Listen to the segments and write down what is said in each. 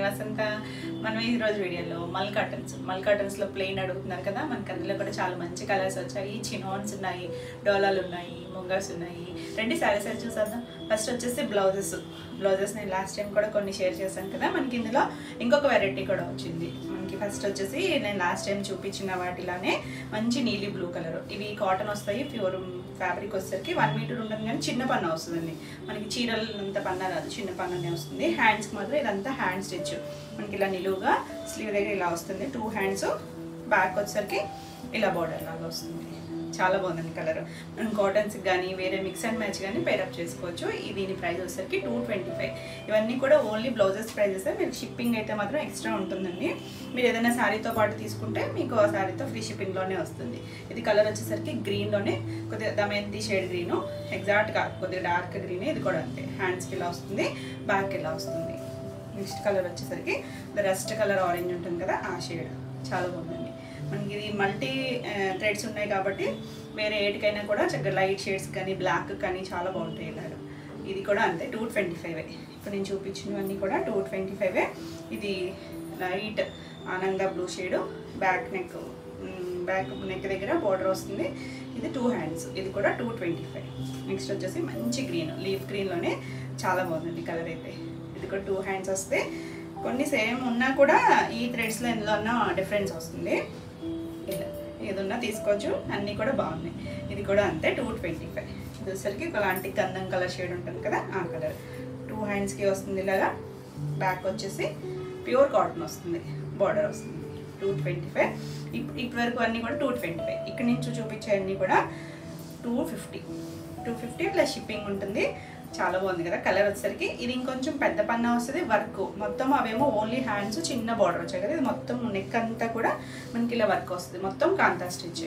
వసంత. మనం ఈ రోజు వీడియోలో మల్ కాటన్స్లో ప్లెయిన్ అడుగుతున్నారు కదా, మనకి అందులో కూడా చాలా మంచి కలర్స్ వచ్చాయి. చినాన్స్ ఉన్నాయి, డోలాలు ఉన్నాయి, ముంగాస్ ఉన్నాయి. రెండు శారీస్ అయితే చూసేద్దాం. ఫస్ట్ వచ్చేసి బ్లౌజెస్ నేను లాస్ట్ టైం కూడా కొన్ని షేర్ చేశాను కదా, మనకి ఇందులో ఇంకొక వెరైటీ కూడా వచ్చింది. మనకి ఫస్ట్ వచ్చేసి నేను లాస్ట్ టైం చూపించిన వాటిలానే మంచి నీలి బ్లూ కలర్. ఇవి కాటన్ వస్తాయి, ప్యూర్ ఫ్యాబ్రిక్ వచ్చేసరికి 1 మీటర్ ఉంటుంది, కానీ చిన్న పన్న వస్తుందండి. మనకి చీరలంత పన్న రాదు, చిన్న పన్ననే వస్తుంది. హ్యాండ్స్కి మాత్రం ఇదంతా హ్యాండ్ స్టిచ్. మనకి ఇలా నిలువుగా స్లీవ్ దగ్గర ఇలా వస్తుంది, 2 హ్యాండ్స్. బ్యాక్ వచ్చేసరికి ఇలా బోర్డర్ లాగా వస్తుంది. చాలా బాగుందండి కలర్. మనం కాటన్స్కి కానీ వేరే మిక్స్ అండ్ మ్యాచ్ కానీ పేరప్ చేసుకోవచ్చు. దీని ప్రైస్ వచ్చేసరికి 225. ఇవన్నీ కూడా ఓన్లీ బ్లౌజెస్ ప్రైజెస్. మీరు షిప్పింగ్ అయితే మాత్రం ఎక్స్ట్రా ఉంటుందండి. మీరు ఏదైనా శారీతో పాటు తీసుకుంటే మీకు ఆ శారీతో ఫ్రీ షిప్పింగ్లోనే వస్తుంది. ఇది కలర్ వచ్చేసరికి గ్రీన్లోనే కొద్దిగా దమయంతి షేడ్ గ్రీను, ఎగ్జాక్ట్గా కొద్దిగా డార్క్ గ్రీన్. ఇది కూడా అంతే, హ్యాండ్స్కి ఇలా వస్తుంది, బ్యాక్ ఇలా వస్తుంది. నెక్స్ట్ కలర్ వచ్చేసరికి రస్ట్ కలర్ ఆరెంజ్ ఉంటుంది కదా, ఆ షేడ్ చాలా బాగుందండి. మనకి ఇది మల్టీ థ్రెడ్స్ ఉన్నాయి కాబట్టి వేరే ఏటికైనా కూడా చక్కగా లైట్ షేడ్స్ కానీ బ్లాక్ కానీ చాలా బాగుంటాయి ఇలాగా. ఇది కూడా అంతే 225. ఇప్పుడు నేను చూపించినవన్నీ కూడా 225. ఇది లైట్ ఆనంద బ్లూ షేడు, బ్యాక్ నెక్ దగ్గర బోర్డర్ వస్తుంది. ఇది 2 హ్యాండ్స్, ఇది కూడా 225. నెక్స్ట్ వచ్చేసి మంచి గ్రీన్, లీఫ్ గ్రీన్లోనే చాలా బాగుందండి కలర్ అయితే. ఇది కూడా 2 హ్యాండ్స్ వస్తే కొన్ని సేమ్ ఉన్నా కూడా ఈ థ్రెడ్స్లో ఎందులో అన్నా డిఫరెన్స్ వస్తుంది. ఇలా ఏదన్నా తీసుకోవచ్చు, అన్నీ కూడా బాగున్నాయి. ఇది కూడా అంతే 225. ఇది వచ్చేసరికి ఒకలాంటి గంధం కలర్ షేడ్ ఉంటుంది కదా, ఆ కలర్. 2 హ్యాండ్స్కి వస్తుంది ఇలాగా. బ్యాక్ వచ్చేసి ప్యూర్ కాటన్ వస్తుంది, బార్డర్ వస్తుంది. 225. ఇప్పటి వరకు అన్నీ కూడా 225. ఇక్కడ నుంచి చూపించే అన్నీ కూడా 250 ప్లస్ షిప్పింగ్ ఉంటుంది. చాలా బాగుంది కదా కలర్ వచ్చేసరికి. ఇది ఇంకొంచెం పెద్ద పన్నా వస్తుంది, వర్క్ మొత్తం. అవేమో ఓన్లీ హ్యాండ్స్ చిన్న బార్డర్ వచ్చాయి కదా, ఇది మొత్తం నెక్ అంతా కూడా మనకి ఇలా వర్క్ వస్తుంది. మొత్తం కాంతా స్టిచ్,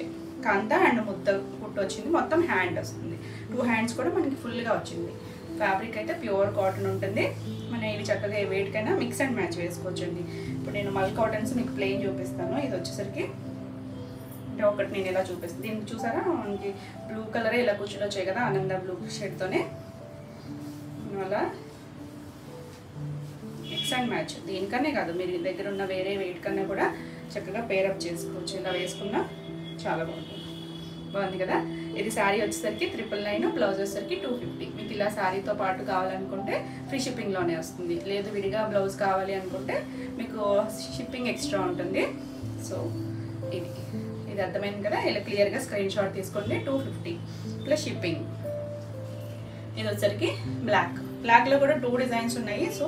కాంతా అండ్ ముద్ద కుట్టు వచ్చింది. మొత్తం హ్యాండ్ వస్తుంది, 2 హ్యాండ్స్ కూడా మనకి ఫుల్గా వచ్చింది. ఫ్యాబ్రిక్ అయితే ప్యూర్ కాటన్ ఉంటుంది. మనం ఇవి చక్కగా వేటికైనా మిక్స్ అండ్ మ్యాచ్ వేసుకోవచ్చండి. ఇప్పుడు నేను మల్ కాటన్స్ మీకు ప్లెయిన్ చూపిస్తాను. ఇది వచ్చేసరికి అంటే ఒకటి నేను ఇలా చూపిస్తాను. దీనికి చూసారా మనకి బ్లూ కలరే ఇలా కూర్చుని వచ్చాయి కదా, ఆనంద బ్లూ షేడ్తోనే. అలా మిక్స్ అండ్ మ్యాచ్. దీనికనే కాదు, మీరు దగ్గర ఉన్న వేరే వెయిట్ కన్నా కూడా చక్కగా పేరప్ చేసుకోవచ్చు. ఇలా వేసుకున్నా చాలా బాగుంది కదా. ఇది శారీ వచ్చేసరికి 999, బ్లౌజ్ వచ్చేసరికి 250. మీకు ఇలా శారీతో పాటు కావాలనుకుంటే ఫ్రీ షిప్పింగ్లోనే వస్తుంది. లేదు విడిగా బ్లౌజ్ కావాలి అనుకుంటే మీకు షిప్పింగ్ ఎక్స్ట్రా ఉంటుంది. సో ఇది అర్థమైంది కదా. ఇలా క్లియర్గా స్క్రీన్ షాట్ తీసుకోండి. 250 ప్లస్ షిప్పింగ్. ఇది వచ్చరికి బ్లాక్లో కూడా 2 డిజైన్స్ ఉన్నాయి. సో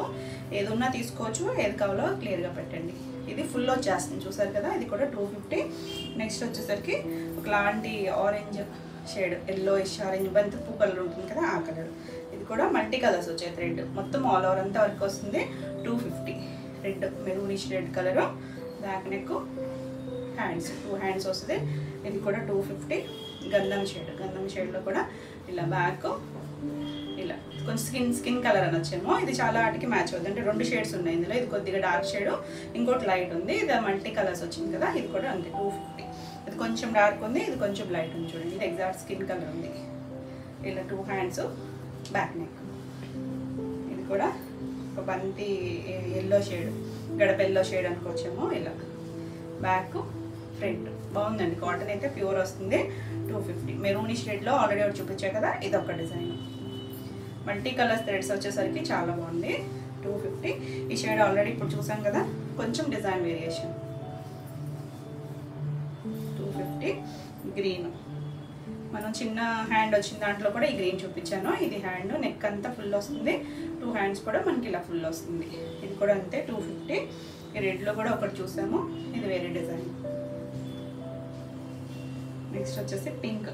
ఏదున్నా తీసుకోవచ్చు, ఏది కావాలో క్లియర్గా పెట్టండి. ఇది ఫుల్ వచ్చేస్తుంది చూసారు కదా, ఇది కూడా 250. నెక్స్ట్ వచ్చేసరికి ఒకలాంటి ఆరెంజ్ షేడ్, ఎల్లోయిష్ ఆరెంజ్, బంతిపూ కలర్ ఉంటుంది కదా, ఆ కలర్. ఇది కూడా మల్టీ కలర్స్ వచ్చాయి థ్రెడ్, మొత్తం ఆల్ ఓవర్ అంతా వర్క్ వస్తుంది. 250. Red, maroonish red colour, back neck, hands 2 hands వస్తుంది. ఇది కూడా 250. గంధం షేడ్లో కూడా ఇలా బ్యాక్ ఇలా కొంచెం స్కిన్ కలర్ అని వచ్చేమో. ఇది చాలా వాటికి మ్యాచ్ అవుతుంది, అంటే 2 షేడ్స్ ఉన్నాయి ఇందులో. ఇది కొద్దిగా డార్క్ షేడ్, ఇంకోటి లైట్ ఉంది. ఇది మల్టీ కలర్స్ వచ్చింది కదా, ఇది కూడా అంతే 250. ఇది కొంచెం డార్క్ ఉంది, ఇది కొంచెం లైట్ ఉంది చూడండి. ఇది ఎగ్జాక్ట్ స్కిన్ కలర్ ఉంది. ఇలా 2 హ్యాండ్స్, బ్యాక్ నెక్. ఇది కూడా ఒక బంతి ఎల్లో షేడ్, గడప ఎల్లో షేడ్ అనుకోవచ్చేమో. ఇలా బ్యాక్ ఫ్రంట్ బాగుందండి. కాటన్ అయితే ప్యూర్ వస్తుంది. 250. మెరూనిష్ రెడ్లో ఆల్రెడీ ఒకటి చూపించా కదా, ఇది ఒక డిజైన్. మల్టీ కలర్స్ థ్రెడ్స్ వచ్చేసరికి చాలా బాగుంది. 250. ఈ షేడ్ ఆల్రెడీ ఇప్పుడు చూసాం కదా, కొంచెం డిజైన్ వేరియేషన్. 250. గ్రీన్, మనం చిన్న హ్యాండ్ వచ్చిన దాంట్లో కూడా ఈ గ్రీన్ చూపించాను. ఇది హ్యాండ్, నెక్ అంతా ఫుల్ వస్తుంది. 2 హ్యాండ్స్ కూడా మనకి ఇలా ఫుల్ వస్తుంది. ఇది కూడా అంతే 250. ఈ రెడ్లో కూడా ఒకటి చూసాము, ఇది వేరే డిజైన్. నెక్స్ట్ వచ్చేసి పింక్,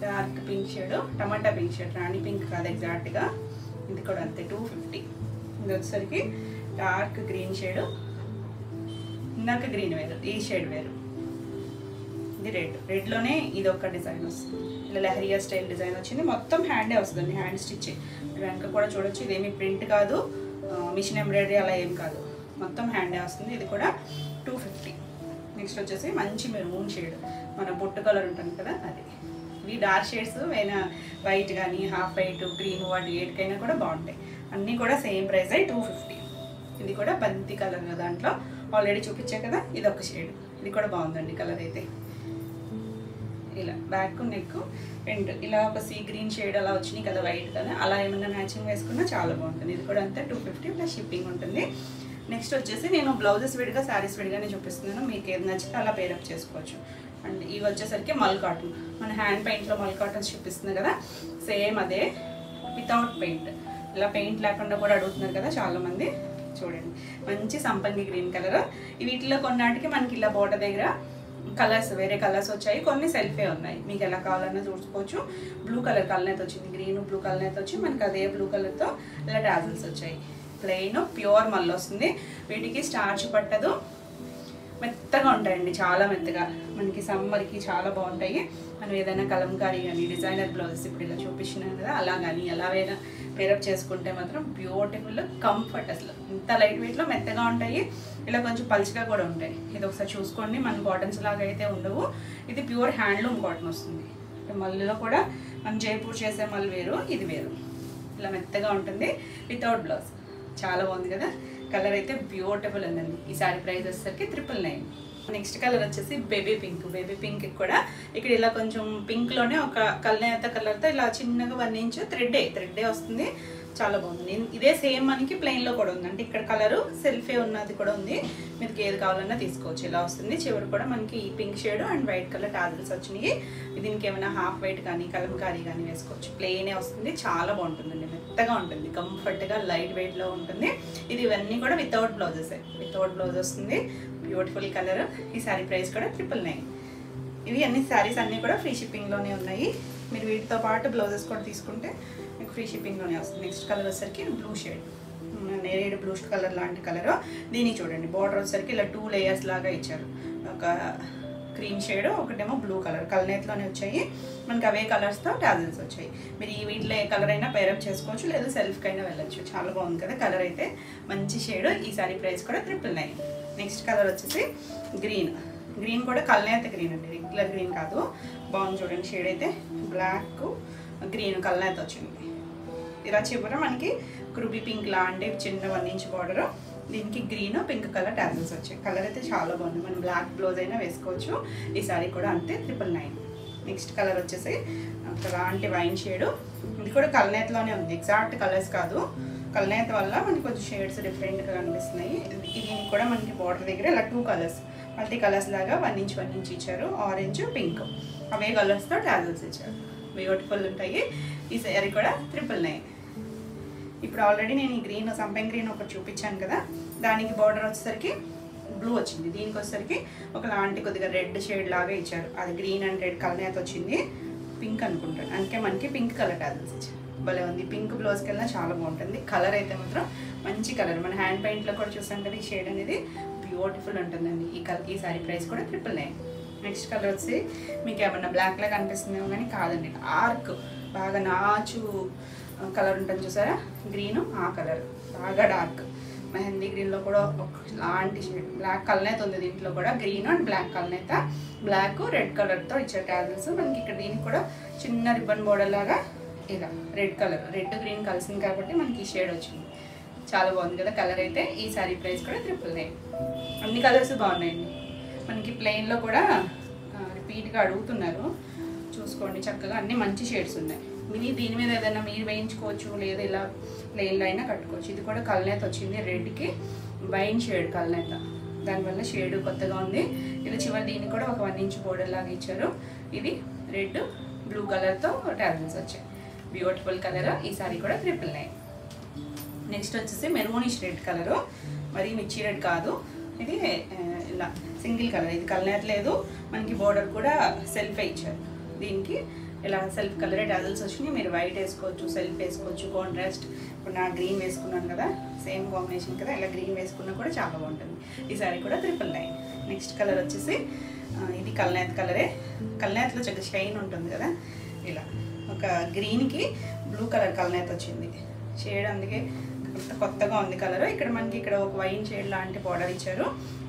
డార్క్ పింక్ షేడ్, టమాటా పింక్ షేడ్, రాణి పింక్ కాదు ఎగ్జాక్ట్గా. ఇది కూడా అంతే 250. ఇది వచ్చేసరికి డార్క్ గ్రీన్ షేడు, ఇందాక గ్రీన్ వేరు, ఈ షేడ్ వేరు. ఇది రెడ్లోనే ఇది ఒక డిజైన్ వస్తుంది. ఇలా లహరియా స్టైల్ డిజైన్ వచ్చింది. మొత్తం హ్యాండే వస్తుంది, హ్యాండ్ స్టిచ్. వెనక కూడా చూడొచ్చు, ఇదేమి ప్రింట్ కాదు, మిషన్ ఎంబ్రాయిడరీ అలా ఏం కాదు, మొత్తం హ్యాండే వస్తుంది. ఇది కూడా 250. నెక్స్ట్ వచ్చేసి మంచి మెరూన్ షేడ్, మన బొట్టు కలర్ ఉంటుంది కదా అది. ఇవి డార్క్ షేడ్స్, అయినా వైట్ కానీ హాఫ్ వైట్, గ్రీన్, వాటి ఏటికైనా కూడా బాగుంటాయి. అన్నీ కూడా సేమ్ ప్రైస్ 250. ఇది కూడా బంతి కలర్ దాంట్లో ఆల్రెడీ చూపించా కదా, ఇది ఒక షేడ్. ఇది కూడా బాగుందండి కలర్ అయితే. ఇలా బ్యాక్ నెక్ అండ్ ఇలా ఒక సీ గ్రీన్ షేడ్ అలా వచ్చినాయి కదా వైట్ కదా, అలా ఏమైనా మ్యాచింగ్ వేసుకున్నా చాలా బాగుంటుంది. ఇది కూడా అంతే 250 ప్లస్ షిప్పింగ్ ఉంటుంది. నెక్స్ట్ వచ్చేసి నేను బ్లౌజెస్ విడిగా శారీస్ విడిగానే చూపిస్తున్నాను, మీకు ఏది నచ్చితే అలా పేరప్ చేసుకోవచ్చు. అండ్ ఇవి వచ్చేసరికి మల్ కాటన్, మన హ్యాండ్ పెయింట్లో మల్ కాటన్స్ చూపిస్తుంది కదా, సేమ్ అదే వితౌట్ పెయింట్. ఇలా పెయింట్ లేకుండా కూడా అడుగుతున్నారు కదా చాలామంది. చూడండి మంచి సంపంగి గ్రీన్ కలర్. వీటిలో కొన్నాటికి మనకి ఇలా బోర్డర్ దగ్గర కలర్స్ వేరే కలర్స్ వచ్చాయి, కొన్ని సెల్ఫే ఉన్నాయి, మీకు ఎలా కావాలన్నా చూసుకోవచ్చు. బ్లూ కలర్ కలర్ వచ్చింది, గ్రీన్ బ్లూ కలర్ వచ్చి మనకి అదే బ్లూ కలర్తో ఇలా టాజిల్స్ వచ్చాయి. ప్లెయిన్ ప్యూర్ మళ్ళీ వస్తుంది, వీటికి స్టార్చ్ పట్టదు, మెత్తగా ఉంటాయండి, చాలా మెత్తగా. మనకి సమ్మర్కి చాలా బాగుంటాయి. మనం ఏదైనా కలంకారీ కానీ డిజైనర్ బ్లౌజెస్ ఇప్పుడు ఇలా చూపించినాం కదా, అలా కానీ ఎలాగైనా పేరప్ చేసుకుంటే మాత్రం బ్యూటిఫుల్ కంఫర్ట్. అసలు ఇంత లైట్ వెయిట్లో మెత్తగా ఉంటాయి, ఇలా కొంచెం పల్చగా కూడా ఉంటాయి. ఇది ఒకసారి చూసుకోండి, మన కాటన్స్ లాగా అయితే ఉండవు. ఇది ప్యూర్ హ్యాండ్లూమ్ కాటన్ వస్తుంది. మళ్ళీలో కూడా మనం జైపూర్ చేసే మళ్ళీ వేరు, ఇది వేరు. ఇలా మెత్తగా ఉంటుంది వితౌట్ బ్లౌజ్. చాలా బాగుంది కదా, కలర్ అయితే బ్యూటిఫుల్ ఉందండి. ఈ సారీ ప్రైస్ వచ్చేసరికి 999. నెక్స్ట్ కలర్ వచ్చేసి బేబీ పింక్. బేబీ పింక్ కూడా ఇక్కడ ఇలా కొంచెం పింక్లోనే ఒక కల్నేత కలర్తో ఇలా చిన్నగా 1 ఇంచ్ థ్రెడ్డే వస్తుంది, చాలా బాగుంది. ఇదే సేమ్ మనకి ప్లెయిన్లో కూడా ఉంది, అంటే ఇక్కడ కలరు సెల్ఫే ఉన్నది కూడా ఉంది, మీకు ఏది కావాలన్నా తీసుకోవచ్చు. ఇలా వస్తుంది. చివరి కూడా మనకి ఈ pink shade and white colour tassels వచ్చినాయి. దీనికి ఏమైనా హాఫ్ వైట్ కానీ కలంకారీ కానీ వేసుకోవచ్చు. ప్లెయినే వస్తుంది, చాలా బాగుంటుందండి, మెత్తగా ఉంటుంది, కంఫర్ట్గా లైట్ వెయిట్లో ఉంటుంది. ఇవన్నీ కూడా వితౌట్ బ్లౌజెస్, వితౌట్ బ్లౌజ్ వస్తుంది. Beautiful colour. ఈ శారీ ప్రైస్ కూడా 999. ఇవి అన్ని శారీస్ అన్నీ కూడా ఫ్రీ షిప్పింగ్లోనే ఉన్నాయి. మీరు వీటితో పాటు బ్లౌజెస్ కూడా తీసుకుంటే మీకు ఫ్రీ షిప్పింగ్లోనే వస్తుంది. నెక్స్ట్ కలర్ వచ్చేసరికి బ్లూ షేడ్, నేరేడు బ్లూ కలర్ లాంటి కలర్. దీనికి చూడండి బార్డర్ వచ్చేసరికి ఇలా 2 లేయర్స్ లాగా ఇచ్చారు. ఒక క్రీమ్ షేడ్, ఒకటేమో బ్లూ కలర్ కల్నేట్లోనే వచ్చాయి. మనకి అవే కలర్స్తో టాజిల్స్ వచ్చాయి. మీరు ఈ వీటిలో ఏ కలర్ అయినా పేరప్ చేసుకోవచ్చు, లేదా సెల్ఫ్కైనా వెళ్ళచ్చు. చాలా బాగుంది కదా కలర్ అయితే, మంచి షేడ్. ఈ సారీ ప్రైస్ కూడా 999. నెక్స్ట్ కలర్ వచ్చేసి గ్రీన్. గ్రీన్ కూడా కల్నేత గ్రీన్ అండి, రెగ్యులర్ గ్రీన్ కాదు. బాగుంది చూడండి షేడ్ అయితే, బ్లాక్ గ్రీన్ కల్నేత వచ్చింది. ఇలా చివర మనకి రూబీ పింక్ లాంటి చిన్న 1 ఇంచ్ బార్డర్. దీనికి గ్రీన్ పింక్ కలర్ టాజిల్స్ వచ్చాయి. కలర్ అయితే చాలా బాగుంది, మనం బ్లాక్ బ్లౌజ్ అయినా వేసుకోవచ్చు. ఈ సారీ కూడా అంతే 999. నెక్స్ట్ కలర్ వచ్చేసి అలాంటి వైన్ షేడ్. ఇది కూడా కల్నేతలోనే ఉంది, ఎగ్జాక్ట్ కలర్స్ కాదు, కల్నేత వల్ల మనకి కొంచెం షేడ్స్ డిఫరెంట్గా కనిపిస్తున్నాయి. దీనికి కూడా మనకి బార్డర్ దగ్గర ఇలా 2 కలర్స్ మల్టీ కలర్స్ లాగా 1 ఇంచ్ ఇచ్చారు, ఆరెంజ్ పింక్, అవే కలర్స్తో టాజిల్స్ ఇచ్చారు. బ్యూటిఫుల్ ఉంటాయి. ఈ సారీ కూడా 999. ఇప్పుడు ఆల్రెడీ నేను ఈ గ్రీన్ సంపెంగ్ గ్రీన్ ఒకటి చూపించాను కదా, దానికి బార్డర్ వచ్చేసరికి బ్లూ వచ్చింది. దీనికి వచ్చేసరికి ఒకలాంటి కొద్దిగా రెడ్ షేడ్ లాగా ఇచ్చారు. అది గ్రీన్ అండ్ రెడ్ కలర్ వచ్చింది, పింక్ అనుకుంటాను, అందుకే మనకి పింక్ కలర్ టాజిల్స్ ఇచ్చారు. భలే ఉంది, పింక్ బ్లౌజ్కి వెళ్ళినా చాలా బాగుంటుంది. కలర్ అయితే మాత్రం మంచి కలర్, మన హ్యాండ్ పెయింట్లో కూడా చూసాం కదా, ఈ షేడ్ అనేది బ్యూటిఫుల్ ఉంటుందండి. ఈ సారీ ప్రైస్ కూడా 999. నెక్స్ట్ కలర్ వచ్చి మీకు ఏమన్నా బ్లాక్లా కనిపిస్తుందేమో కానీ కాదండి, డార్క్ బాగా నాచు కలర్ ఉంటుంది చూసారా, గ్రీను ఆ కలర్ బాగా డార్క్. మెహందీ గ్రీన్లో కూడా లాంటి షేడ్, బ్లాక్ కలనేత ఉంది దీంట్లో కూడా, గ్రీన్ అండ్ బ్లాక్ కలనేత, బ్లాక్ రెడ్ కలర్తో ఇచ్చే టాజిల్స్. మనకి ఇక్కడ దీనికి కూడా చిన్న రిబ్బన్ బోర్డర్ లాగా ఇలా రెడ్ కలర్, రెడ్ గ్రీన్ కలిసింది కాబట్టి మనకి ఈ షేడ్ వచ్చింది. చాలా బాగుంది కదా కలర్ అయితే. ఈ సారీ ప్రైస్ కూడా 999. అన్ని కలర్స్ బాగున్నాయండి. మనకి ప్లెయిన్లో కూడా రిపీట్గా అడుగుతున్నారు, చూసుకోండి చక్కగా అన్ని మంచి షేడ్స్ ఉన్నాయి. దీని మీద ఏదైనా మీరు వేయించుకోవచ్చు, లేదా ఇలా ప్లెయిన్లో అయినా కట్టుకోవచ్చు. ఇది కూడా కల్నేత వచ్చింది, రెడ్కి వైన్ షేడ్ కల్నేత, దానివల్ల షేడ్ కొత్తగా ఉంది. ఇది చివరి దీనికి కూడా ఒక 1 ఇంచ్ బోర్డర్ లాగా ఇచ్చారు. ఇది రెడ్ బ్లూ కలర్తో టాజిల్స్ వచ్చాయి, బ్యూటిఫుల్ కలర్. ఈ సారీ కూడా 999. నెక్స్ట్ వచ్చేసి మెరూనిష్ రెడ్ కలరు, మరి మిర్చి రెడ్ కాదు, ఇది ఇలా సింగిల్ కలర్. ఇది కలర్ లేదు, మనకి బోర్డర్ కూడా సెల్ఫే ఇచ్చారు. దీనికి ఇలా సెల్ఫ్ కలరే టాజిల్స్ వచ్చినాయి. మీరు వైట్ వేసుకోవచ్చు, సెల్ఫ్ వేసుకోవచ్చు, కాంట్రాస్ట్. ఇప్పుడు నా గ్రీన్ వేసుకున్నాను కదా, సేమ్ కాంబినేషన్ కదా, ఇలా గ్రీన్ వేసుకున్నా కూడా చాలా బాగుంటుంది. ఈ సారీ కూడా 999. నెక్స్ట్ కలర్ వచ్చేసి ఇది కల్నేత కలరే. కల్నేతలో చక్కగా షైన్ ఉంటుంది కదా, ఇలా ఒక గ్రీన్కి బ్లూ కలర్ కల్నేత వచ్చింది షేడ్, అందుకే కొత్తగా ఉంది కలర్. ఇక్కడ మనకి ఇక్కడ ఒక వైన్ షేడ్ లాంటి బార్డర్ ఇచ్చారు,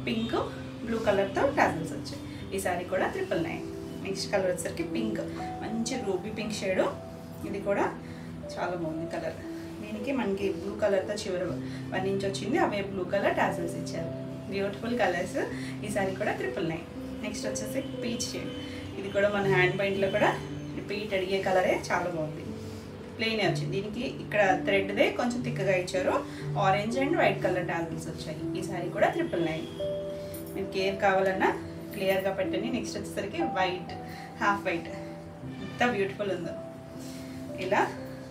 పింక్ బ్లూ కలర్తో టాజిల్స్ వచ్చాయి. ఈ సారీ కూడా 999. నెక్స్ట్ కలర్ వచ్చేసరికి పింక్, మంచి రూబీ పింక్ షేడు. ఇది కూడా చాలా బాగుంది కలర్. దీనికి మనకి బ్లూ కలర్తో చివరి 1 ఇంచ్ వచ్చింది, అవే బ్లూ కలర్ టాజల్స్ ఇచ్చారు. Beautiful colours. ఈ సారీ కూడా 999. నెక్స్ట్ వచ్చేసి పీచ్ షేడ్. ఇది కూడా మన హ్యాండ్ పెయింట్లో కూడా రిపీట్ అడిగే కలరే, చాలా బాగుంది. ప్లెయిన్ వచ్చింది. దీనికి ఇక్కడ థ్రెడ్దే కొంచెం థిక్గా ఇచ్చారు. Orange and white colour tassels వచ్చాయి. ఈ సారీ కూడా 999. మీకు కేర్ కావాలన్నా క్లియర్గా పెట్టండి. నెక్స్ట్ వచ్చేసరికి వైట్, హాఫ్ వైట్. ఎంత బ్యూటిఫుల్ ఉందో. ఇలా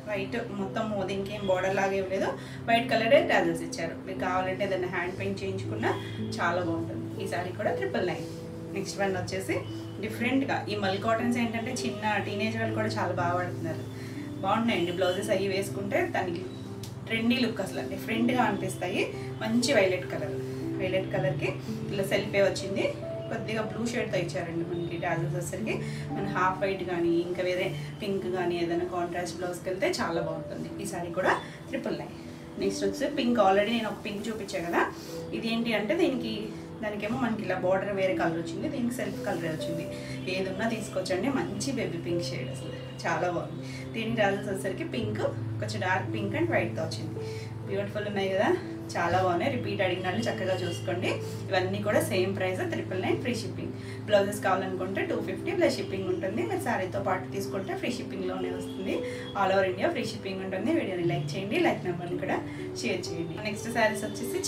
వైట్ మొత్తం దీనికి ఏం బార్డర్ లాగా ఏం లేదు, వైట్ కలరే టాజల్స్ ఇచ్చారు. మీకు కావాలంటే ఏదైనా హ్యాండ్ పెయింట్ చేయించుకున్నా చాలా బాగుంటుంది. ఈ సారీ కూడా 999. నెక్స్ట్ వన్ వచ్చేసి డిఫరెంట్గా ఈ మల్ కాటన్స్ ఏంటంటే చిన్న టీనేజ్ వాళ్ళు కూడా చాలా బాగా వాడుతున్నారు. బాగున్నాయండి బ్లౌజెస్ అవి వేసుకుంటే దానికి ట్రెండీ లుక్ అసలు డిఫరెంట్గా అనిపిస్తాయి. మంచి వైలెట్ కలర్కి ఇలా సెల్ఫే వచ్చింది. కొద్దిగా బ్లూ షేడ్తో ఇచ్చారండి మనకి టాజల్స్ వచ్చేసరికి. మన హాఫ్ వైట్ కానీ ఇంకా వేరే పింక్ కానీ ఏదైనా కాంట్రాస్ట్ బ్లౌజ్కి వెళ్తే చాలా బాగుంటుంది. ఈ సారీ కూడా 999. నెక్స్ట్ వచ్చి పింక్. ఆల్రెడీ నేను ఒక పింక్ చూపించాను కదా. ఇది ఏంటి అంటే దానికేమో మనకి ఇలా బార్డర్ వేరే కలర్ వచ్చింది, దీనికి సెల్ఫ్ కలర్ వచ్చింది. ఏదున్నా తీసుకొచ్చండి. మంచి బేబీ పింక్ షేడ్ అసలు చాలా బాగుంది. దీనికి టాజల్స్ వచ్చేసరికి పింక్, కొంచెం డార్క్ పింక్ అండ్ వైట్తో వచ్చింది. బ్యూటిఫుల్ ఉన్నాయి కదా, చాలా బాగున్నాయి. రిపీట్ అడిగిన వాళ్ళు చక్కగా చూసుకోండి. ఇవన్నీ కూడా same price 999, free shipping. Blouses కావాలనుకుంటే 250 ప్లస్ షిప్పింగ్ ఉంటుంది. మీరు శారీతో పాటు తీసుకుంటే ఫ్రీ షిప్పింగ్లోనే వస్తుంది. All over India free shipping ఉంటుంది. వీడియోని లైక్ చేయండి, లైక్ నెంబర్ని కూడా షేర్ చేయండి. నెక్స్ట్ శారీస్ వచ్చేసి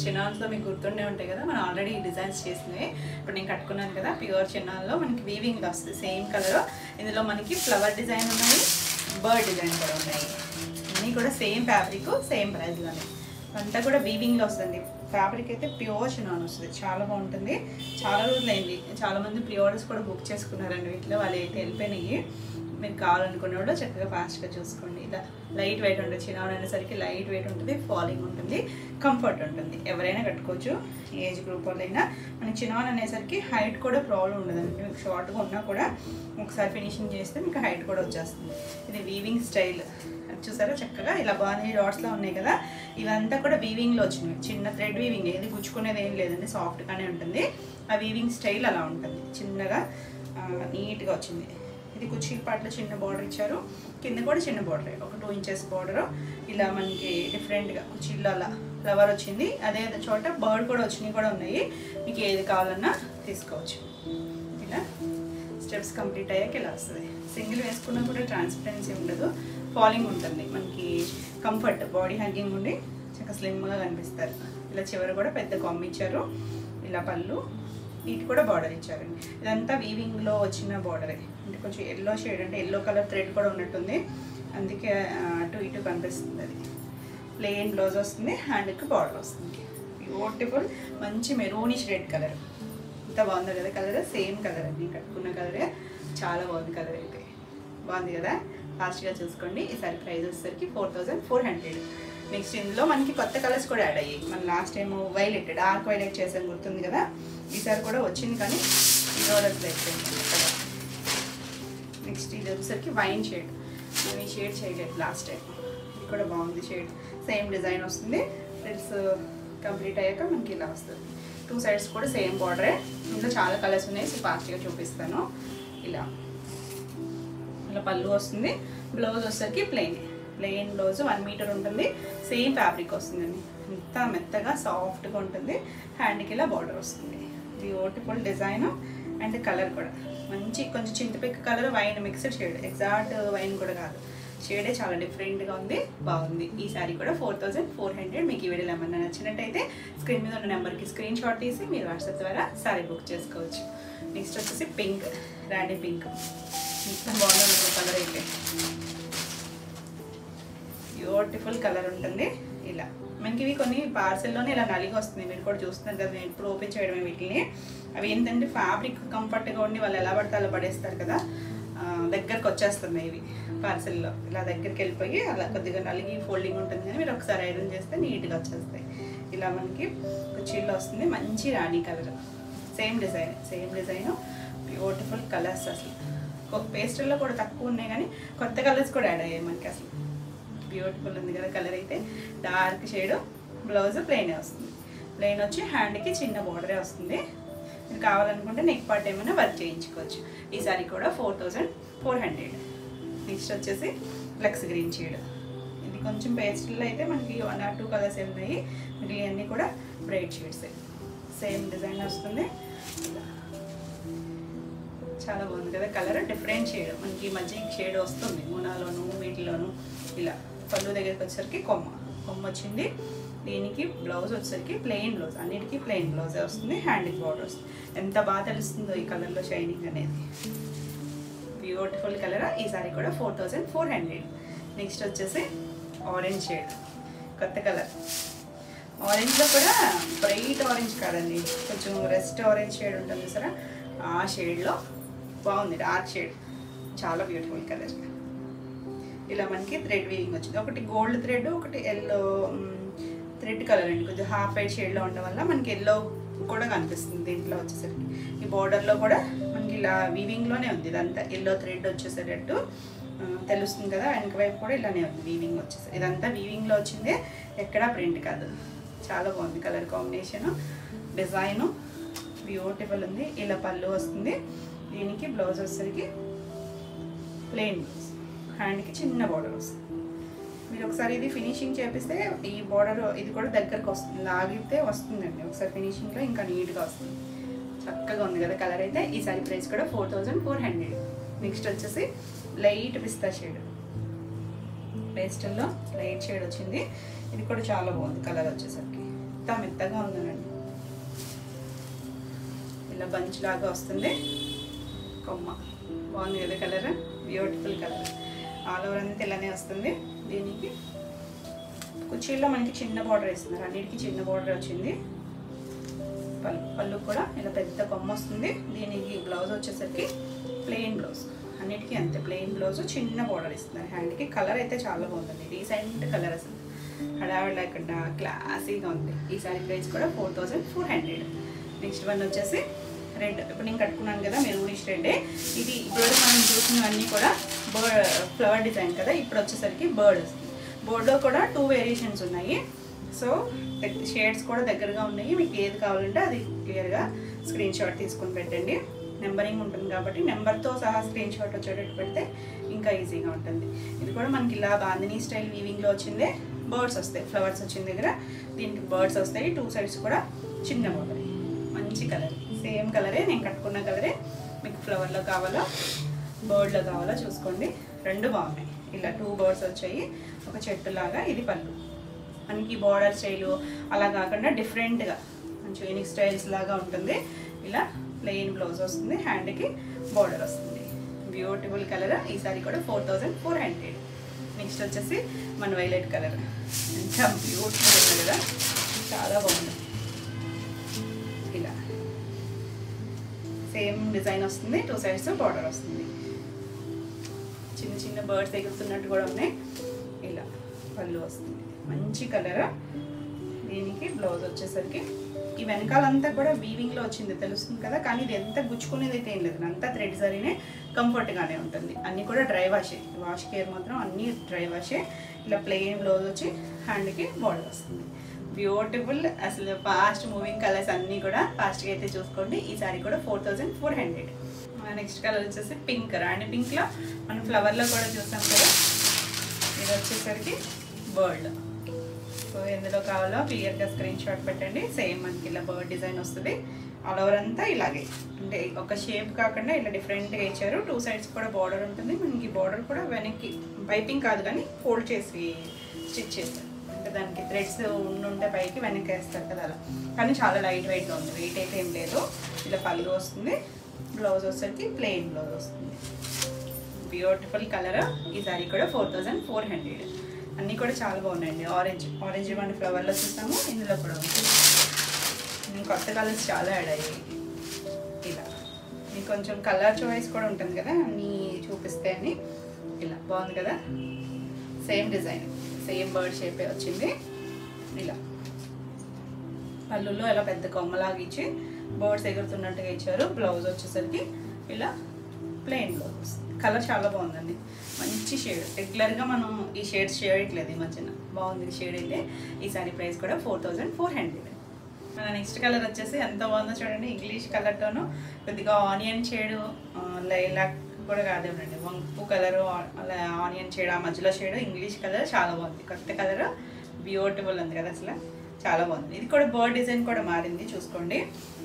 చినాన్స్లో మీకు గుర్తుండే ఉంటాయి కదా, మనం ఆల్రెడీ డిజైన్స్ చేసినవి. ఇప్పుడు నేను కట్టుకున్నాను కదా, ప్యూర్ చినాన్లో మనకి వీవింగ్ వస్తుంది. Same colour. ఇందులో మనకి ఫ్లవర్ డిజైన్ ఉన్నాయి, బర్డ్ డిజైన్ కూడా ఉన్నాయి. అన్నీ కూడా సేమ్ ఫ్యాబ్రిక్, సేమ్ ప్రైస్లోనే. అంతా కూడా వీవింగ్లో వస్తుంది. ఫ్యాబ్రిక్ అయితే ప్యూర్ చినాన్ వస్తుంది, చాలా బాగుంటుంది. చాలా రోజులైంది, చాలామంది ప్రీ ఆర్డర్స్ కూడా బుక్ చేసుకున్నారండి వీటిలో. వాళ్ళు అయితే వెళ్ళిపోయినాయి. మీరు కావాలనుకున్న కూడా చక్కగా ఫాస్ట్గా చూసుకోండి. ఇలా లైట్ వెయిట్ ఉంటుంది. చినాన్ అనేసరికి లైట్ వెయిట్ ఉంటుంది, ఫాలింగ్ ఉంటుంది, కంఫర్ట్ ఉంటుంది. ఎవరైనా కట్టుకోవచ్చు, ఏజ్ గ్రూప్ వాళ్ళైనా. మనకి చినాన్ అనేసరికి హైట్ కూడా ప్రాబ్లం ఉండదండి. మీకు షార్ట్గా ఉన్నా కూడా ఒకసారి ఫినిషింగ్ చేస్తే మీకు హైట్ కూడా వచ్చేస్తుంది. ఇది వీవింగ్ స్టైల్ చూసారా, చక్కగా ఇలా బాగుంది. డాట్స్లో ఉన్నాయి కదా, ఇవంతా కూడా వీవింగ్లో వచ్చినాయి. చిన్న థ్రెడ్ వీవింగ్, ఏది గుచ్చుకునేది ఏం లేదండి, సాఫ్ట్గానే ఉంటుంది. ఆ వీవింగ్ స్టైల్ అలా ఉంటుంది, చిన్నగా నీట్గా వచ్చింది. ఇది కుర్చీ పాటలో చిన్న బార్డర్ ఇచ్చారు, కింద కూడా చిన్న బార్డర్, ఒక 2 ఇంచెస్ బార్డర్. ఇలా మనకి డిఫరెంట్గా కుర్చీలో అలా ఫ్లవర్ వచ్చింది. అదే చోట బర్డ్ కూడా వచ్చినాయి కూడా ఉన్నాయి. మీకు ఏది కావాలన్నా తీసుకోవచ్చు. ఇలా స్టెప్స్ కంప్లీట్ అయ్యాక ఇలా వస్తుంది. సింగిల్ వేసుకున్నా కూడా ట్రాన్స్పరెన్సీ ఉండదు, ఫాలింగ్ ఉంటుంది. మనకి కంఫర్ట్, బాడీ హ్యాంగింగ్ ఉండి చక్కగా స్లిమ్గా కనిపిస్తారు. ఇలా చివరి కూడా పెద్ద కాంబ్ ఇచ్చారు. ఇలా పళ్ళు, వీటి కూడా బార్డర్ ఇచ్చారండి. ఇదంతా వీవింగ్లో వచ్చిన బార్డరే. అంటే కొంచెం ఎల్లో షేడ్, అంటే ఎల్లో కలర్ థ్రెడ్ కూడా ఉన్నట్టుంది, అందుకే అటు ఇటు కనిపిస్తుంది. అది ప్లెయిన్ బ్లౌజ్ వస్తుంది, హ్యాండ్కి బార్డర్ వస్తుంది. బ్యూటిఫుల్ మంచి మెరూనిష్ రెడ్ కలర్. ఇంత బాగుంది కదా కలర్, సేమ్ కలర్ అండి కట్టుకున్న కలరే. చాలా బాగుంది కలర్ అయితే, బాగుంది కదా. ఫాస్ట్గా చూసుకోండి. ఈసారి ప్రైస్ వచ్చేసరికి 4400. నెక్స్ట్ ఇందులో మనకి కొత్త కలర్స్ కూడా యాడ్ అయ్యాయి. మనం last time violet, dark violet చేసాం గుర్తుంది కదా, ఈసారి కూడా వచ్చింది కానీ ఈ ఆర్డర్స్లో అయిపోయింది. నెక్స్ట్ ఇది వచ్చేసరికి వైన్ షేడ్. మనం ఈ షేడ్ చేయలేదు లాస్ట్ టైం. ఇది కూడా బాగుంది షేడ్, సేమ్ డిజైన్ వస్తుంది. ఫ్రిల్స్ కంప్లీట్ అయ్యాక మనకి ఇలా వస్తుంది. 2 సైడ్స్ కూడా సేమ్ బార్డరే. ఇందులో చాలా కలర్స్ ఉన్నాయి, సో ఫాస్ట్గా చూపిస్తాను. ఇలా పళ్ళు వస్తుంది. బ్లౌజ్ వచ్చేసరికి ప్లెయిన్ బ్లౌజ్ 1 మీటర్ ఉంటుంది. సేమ్ ఫ్యాబ్రిక్ వస్తుందండి, ఎంత మెత్తగా సాఫ్ట్గా ఉంటుంది. హ్యాండ్కి ఇలా బార్డర్ వస్తుంది. బ్యూటిఫుల్ డిజైన్ అండ్ కలర్ కూడా మంచి కొంచెం చింతపిక్క colour, wine mixed shade. Exact wine కూడా కాదు, షేడే చాలా డిఫరెంట్గా ఉంది, బాగుంది. ఈ శారీ కూడా 4400. మీకు ఈ వీడియోలో ఏమన్నా నచ్చినట్టయితే స్క్రీన్ మీద ఉన్న నెంబర్కి స్క్రీన్ షాట్ తీసి మీరు వాట్సాప్ ద్వారా శారీ బుక్ చేసుకోవచ్చు. నెక్స్ట్ వచ్చేసి పింక్, రాణి పింక్. మొత్తం బాగుంది కలర్ అయితే, బ్యూటిఫుల్ కలర్ ఉంటుంది. ఇలా మనకి ఇవి కొన్ని పార్సెల్లోనే ఇలా నలిగి వస్తుంది, మీరు కూడా చూస్తున్నారు కదా. నేను ఇప్పుడు ఓపెన్ చేయడమే వీటిని. అవి ఏంటంటే ఫ్యాబ్రిక్ కంఫర్ట్గా ఉండి వాళ్ళు ఎలా పడితే అలా పడేస్తారు కదా, దగ్గరకు వచ్చేస్తున్నాయి ఇవి పార్సెల్లో. ఇలా దగ్గరికి వెళ్ళిపోయి అలా కొద్దిగా నలిగి ఫోల్డింగ్ ఉంటుంది, కానీ మీరు ఒకసారి ఐరన్ చేస్తే నీట్గా వచ్చేస్తాయి. ఇలా మనకి కుర్చీల్లో వస్తుంది. మంచి రాణి colour, same design, beautiful colours. అసలు పేస్టల్లో కూడా తక్కువ ఉన్నాయి, కానీ కొత్త కలర్స్ కూడా యాడ్ అయ్యాయి మనకి. అసలు బ్యూటిఫుల్ ఉంది కదా కలర్ అయితే. డార్క్ షేడ్, బ్లౌజ్ ప్లెయిన్ వస్తుంది. ప్లెయిన్ వచ్చి హ్యాండ్కి చిన్న బార్డరే వస్తుంది. మీరు కావాలనుకుంటే నెక్ పార్ట్ ఏమైనా వర్క్ చేయించుకోవచ్చు. ఈ సారీ కూడా 4400. నెక్స్ట్ వచ్చేసి లక్స్ గ్రీన్ షేడ్. ఇది కొంచెం పేస్టల్లో అయితే మనకి 1 or 2 కలర్స్ ఉన్నాయి, మిగిలిన అన్నీ కూడా బ్రైట్ షేడ్స్. సేమ్ డిజైన్ వస్తుంది. చాలా బాగుంది కదా కలర్, డిఫరెంట్ షేడ్ మనకి మధ్య షేడ్ వస్తుంది మూనాలోను వీటిలోను. ఇలా పళ్ళు దగ్గరికి వచ్చేసరికి కొమ్మ వచ్చింది. దీనికి బ్లౌజ్ వచ్చేసరికి ప్లెయిన్ బ్లౌజ్, అన్నిటికీ ప్లెయిన్ బ్లౌజే వస్తుంది. హ్యాండ్కి బార్డర్ వస్తుంది. ఎంత బాగా తెలుస్తుందో ఈ కలర్లో షైనింగ్ అనేది. Beautiful colour. ఈ సారీ కూడా 4400. నెక్స్ట్ వచ్చేసి ఆరెంజ్ షేడ్, కొత్త కలర్. ఆరెంజ్లో కూడా బ్రైట్ ఆరెంజ్ కాదండి, కొంచెం రెస్ట్ ఆరెంజ్ షేడ్ ఉంటుంది సరే, ఆ షేడ్లో బాగుంది. డార్క్ షేడ్, చాలా బ్యూటిఫుల్ కలర్. ఇలా మనకి థ్రెడ్ వీవింగ్ వచ్చింది. ఒకటి గోల్డ్ థ్రెడ్, ఒకటి ఎల్లో థ్రెడ్ కలర్ అండి. కొంచెం హాఫ్ వైట్ షేడ్లో ఉండడం వల్ల మనకి ఎల్లో కూడా కనిపిస్తుంది దీంట్లో వచ్చేసరికి. ఈ బార్డర్లో కూడా మనకి ఇలా వీవింగ్లోనే ఉంది. ఇదంతా ఎల్లో థ్రెడ్ వచ్చేసేటట్టు తెలుస్తుంది కదా. వెనక వైపు కూడా ఇలానే ఉంది వీవింగ్ వచ్చేసరికి. ఇదంతా వీవింగ్లో వచ్చిందే, ఎక్కడా ప్రింట్ కాదు. చాలా బాగుంది కలర్ కాంబినేషను, డిజైను బ్యూటిఫుల్ ఉంది. ఇలా పళ్ళు వస్తుంది. దీనికి బ్లౌజ్ వచ్చేసరికి ప్లెయిన్ బ్లౌజ్, హ్యాండ్కి చిన్న బార్డర్ వస్తుంది. మీరు ఒకసారి ఇది ఫినిషింగ్ చేపిస్తే ఈ బార్డర్ ఇది కూడా దగ్గరకు వస్తుంది, లాగితే వస్తుందండి ఒకసారి ఫినిషింగ్లో, ఇంకా నీట్గా వస్తుంది. చక్కగా ఉంది కదా కలర్ అయితే. ఈ సారీ ప్రైస్ కూడా 4400. నెక్స్ట్ వచ్చేసి లైట్ పిస్తా షేడ్, పేస్టల్లో లైట్ షేడ్ వచ్చింది. ఇది కూడా చాలా బాగుంది కలర్ వచ్చేసరికి. ఇంత మెత్తగా ఉందండి. ఇలా బంచ్ లాగా వస్తుంది. కొమ్మ బాగుంది కదా colour, beautiful colour. All over అంతా ఇలానే వస్తుంది. దీనికి కుర్చీల్లో మనకి చిన్న బార్డర్ ఇస్తున్నారు, అన్నిటికీ చిన్న బార్డర్ వచ్చింది. పళ్ళు కూడా ఇలా పెద్ద కొమ్మ వస్తుంది. దీనికి బ్లౌజ్ వచ్చేసరికి ప్లెయిన్ బ్లౌజ్, అన్నిటికీ అంతే ప్లెయిన్ బ్లౌజ్, చిన్న బార్డర్ ఇస్తున్నారు. హ్యాండ్కి కలర్ అయితే చాలా బాగుంటుంది, డీసెంట్ కలర్, అసలు హడావిడి లేకుండా క్లాసీగా ఉంది. ఈ సారీ ప్రైస్ కూడా 4400. నెక్స్ట్ వన్ వచ్చేసి రెడ్. ఇప్పుడు నేను కట్టుకున్నాను కదా మెరూనిష్ రెడ్డే. ఇది ఇప్పుడు మనం చూసినవన్నీ కూడా ఫ్లవర్ డిజైన్ కదా. ఇప్పుడు వచ్చేసరికి బర్డ్ వస్తుంది. బోర్డ్లో కూడా 2 వేరియేషన్స్ ఉన్నాయి. సో షేడ్స్ కూడా దగ్గరగా ఉన్నాయి. మీకు ఏది కావాలంటే అది క్లియర్గా స్క్రీన్ షాట్ తీసుకుని పెట్టండి. నెంబరింగ్ ఉంటుంది కాబట్టి నెంబర్తో సహా స్క్రీన్ షాట్ వచ్చేటట్టు పెడితే ఇంకా ఈజీగా ఉంటుంది. ఇది కూడా మనకి ఇలా బాందినీ స్టైల్ వీవింగ్లో వచ్చిందే. బర్డ్స్ వస్తాయి, ఫ్లవర్స్ వచ్చిన దగ్గర దీనికి బర్డ్స్ వస్తాయి. 2 సైడ్స్ కూడా చిన్న బార్డర్, మంచి కలర్, సేమ్ కలరే నేను కట్టుకున్న కలరే. మీకు ఫ్లవర్లో కావాలో బర్డ్లో కావాలో చూసుకోండి. రెండు బాగున్నాయి. ఇలా 2 బర్డ్స్ వచ్చాయి, ఒక చెట్టులాగా. ఇది పళ్ళు. మనకి బార్డర్ స్టైలు అలా కాకుండా డిఫరెంట్గా మంచి యూనిక్ స్టైల్స్ లాగా ఉంటుంది. ఇలా ప్లెయిన్ బ్లౌజ్ వస్తుంది, హ్యాండ్కి బార్డర్ వస్తుంది. Beautiful colour. ఈ సారీ కూడా 4400. నెక్స్ట్ వచ్చేసి మన వైలెట్ కలర్. ఎంత బ్యూటిఫుల్ ఉంది కదా, చాలా బాగుంది. ఇలా సేమ్ డిజైన్ వస్తుంది, 2 సైడ్స్ బార్డర్ వస్తుంది. చిన్న చిన్న బర్డ్స్ ఎగురుతున్నట్టు కూడా ఉన్నాయి. ఇలా పళ్ళు వస్తుంది, మంచి కలర్. దీనికి బ్లౌజ్ వచ్చేసరికి ఈ వెనకాలంతా కూడా వీవింగ్లో వచ్చింది తెలుస్తుంది కదా, కానీ ఇది ఎంత గుచ్చుకునేది అయితే ఏం లేదు, అంతా థ్రెడ్ సరీనే, కంఫర్ట్గానే ఉంటుంది. అన్నీ కూడా డ్రై వాషే, వాష్ కేర్ మాత్రం అన్నీ డ్రై వాషే. ఇలా ప్లెయిన్ బ్లౌజ్ వచ్చి హ్యాండ్కి బార్డర్ వస్తుంది. బ్యూటిఫుల్, అసలు ఫాస్ట్ మూవింగ్ కలర్స్ అన్నీ కూడా ఫాస్ట్గా అయితే చూసుకోండి. ఈ సారీ కూడా 4400. నెక్స్ట్ కలర్ వచ్చేసి పింక్. రాణి పింక్లో మనం ఫ్లవర్లో కూడా చూసాం కదా. ఇది వచ్చేసరికి బర్డ్. సో ఎందులో కావాలో క్లియర్గా స్క్రీన్ షాట్ పెట్టండి. సేమ్ మనకి ఇలా బర్డ్ డిజైన్ వస్తుంది. ఆల్ ఓవర్ అంతా ఇలాగే, అంటే ఒక షేప్ కాకుండా ఇలా డిఫరెంట్గా ఇచ్చారు. 2 సైడ్స్ కూడా బార్డర్ ఉంటుంది. మనకి బార్డర్ కూడా వెనక్కి పైపింగ్ కాదు కానీ ఫోల్డ్ చేసి స్టిచ్ చేస్తారు. అంటే దానికి థ్రెడ్స్ ఉండుంటే పైకి వెనక్కి వేస్తారు కదా అలా. కానీ చాలా లైట్ వెయిట్గా ఉంది, వెయిట్ అయితే ఏం లేదు. ఇలా పళ్ళు వస్తుంది, బ్లౌజ్ వచ్చేసరికి ప్లెయిన్ బ్లౌజ్ వస్తుంది. Beautiful colour. ఈ సారీ కూడా 4400. అన్నీ కూడా చాలా బాగున్నాయండి. ఆరెంజ్ మన ఫ్లవర్లో చూస్తాము, ఇందులో కూడా ఉంది. కొత్త కలర్స్ చాలా యాడ్ అయ్యాయి. ఇలా మీకు కొంచెం కలర్ చాయిస్ కూడా ఉంటుంది కదా, అన్నీ చూపిస్తే అని. ఇలా బాగుంది కదా, సేమ్ డిజైన్, సేమ్ బర్డ్ షేపే వచ్చింది. ఇలా పళ్ళులో ఇలా పెద్ద కొమ్మలాగా ఇచ్చి బర్డ్స్ ఎగురుతున్నట్టుగా ఇచ్చారు. బ్లౌజ్ వచ్చేసరికి ఇలా ప్లెయిన్ బ్లౌజ్ వస్తుంది. కలర్ చాలా బాగుందండి, మంచి షేడ్. రెగ్యులర్గా మనం ఈ షేడ్స్ చేయట్లేదు ఈ మధ్యన, బాగుంది షేడ్ అయితే. ఈ సారీ ప్రైస్ కూడా 4400. మన నెక్స్ట్ కలర్ వచ్చేసి ఎంత బాగుందో చూడండి. ఇంగ్లీష్ కలర్తోనూ కొద్దిగా ఆనియన్ షేడు, లైలాక్ కూడా కాదేమండి, వంపు కలరు అలా ఆనియన్ షేడ్, ఆ మధ్యలో షేడ్ ఇంగ్లీష్ కలర్ చాలా బాగుంది. కొత్త కలర్ బ్యూటిఫుల్ ఉంది కదా, అసలు చాలా బాగుంది. ఇది కూడా బర్డ్ డిజైన్ కూడా మారింది చూసుకోండి.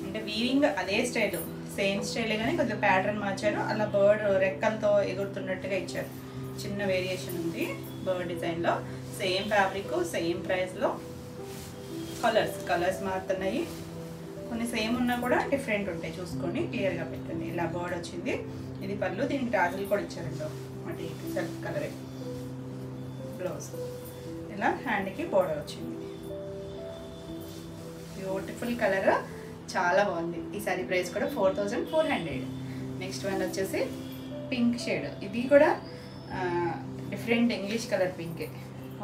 అంటే వీవింగ్ అదే స్టైల్, సేమ్ స్టైల్ కానీ కొద్దిగా ప్యాటర్న్ మార్చారు. అలా బర్డ్ రెక్కలతో ఎగురుతున్నట్టుగా ఇచ్చారు. చిన్న వేరియేషన్ ఉంది బర్డ్ డిజైన్లో. సేమ్ ఫ్యాబ్రిక్, సేమ్ ప్రైస్లో. కలర్స్ మారుతున్నాయి. కొన్ని సేమ్ ఉన్నా కూడా డిఫరెంట్ ఉంటాయి, చూసుకొని క్లియర్గా పెట్టండి. ఇలా బర్డ్ వచ్చింది. ఇది పళ్ళు, దీనికి టాజులు కూడా ఇచ్చారండి. అంటే సెల్ఫ్ కలరే. బ్లౌజ్ ఇలా హ్యాండ్కి బోర్డర్ వచ్చింది. బ్యూటిఫుల్ కలర్, చాలా బాగుంది. ఈ సారీ ప్రైస్ కూడా 4400. నెక్స్ట్ వన్ వచ్చేసి పింక్ షేడ్. ఇది కూడా డిఫరెంట్ ఇంగ్లీష్ కలర్ పింకే.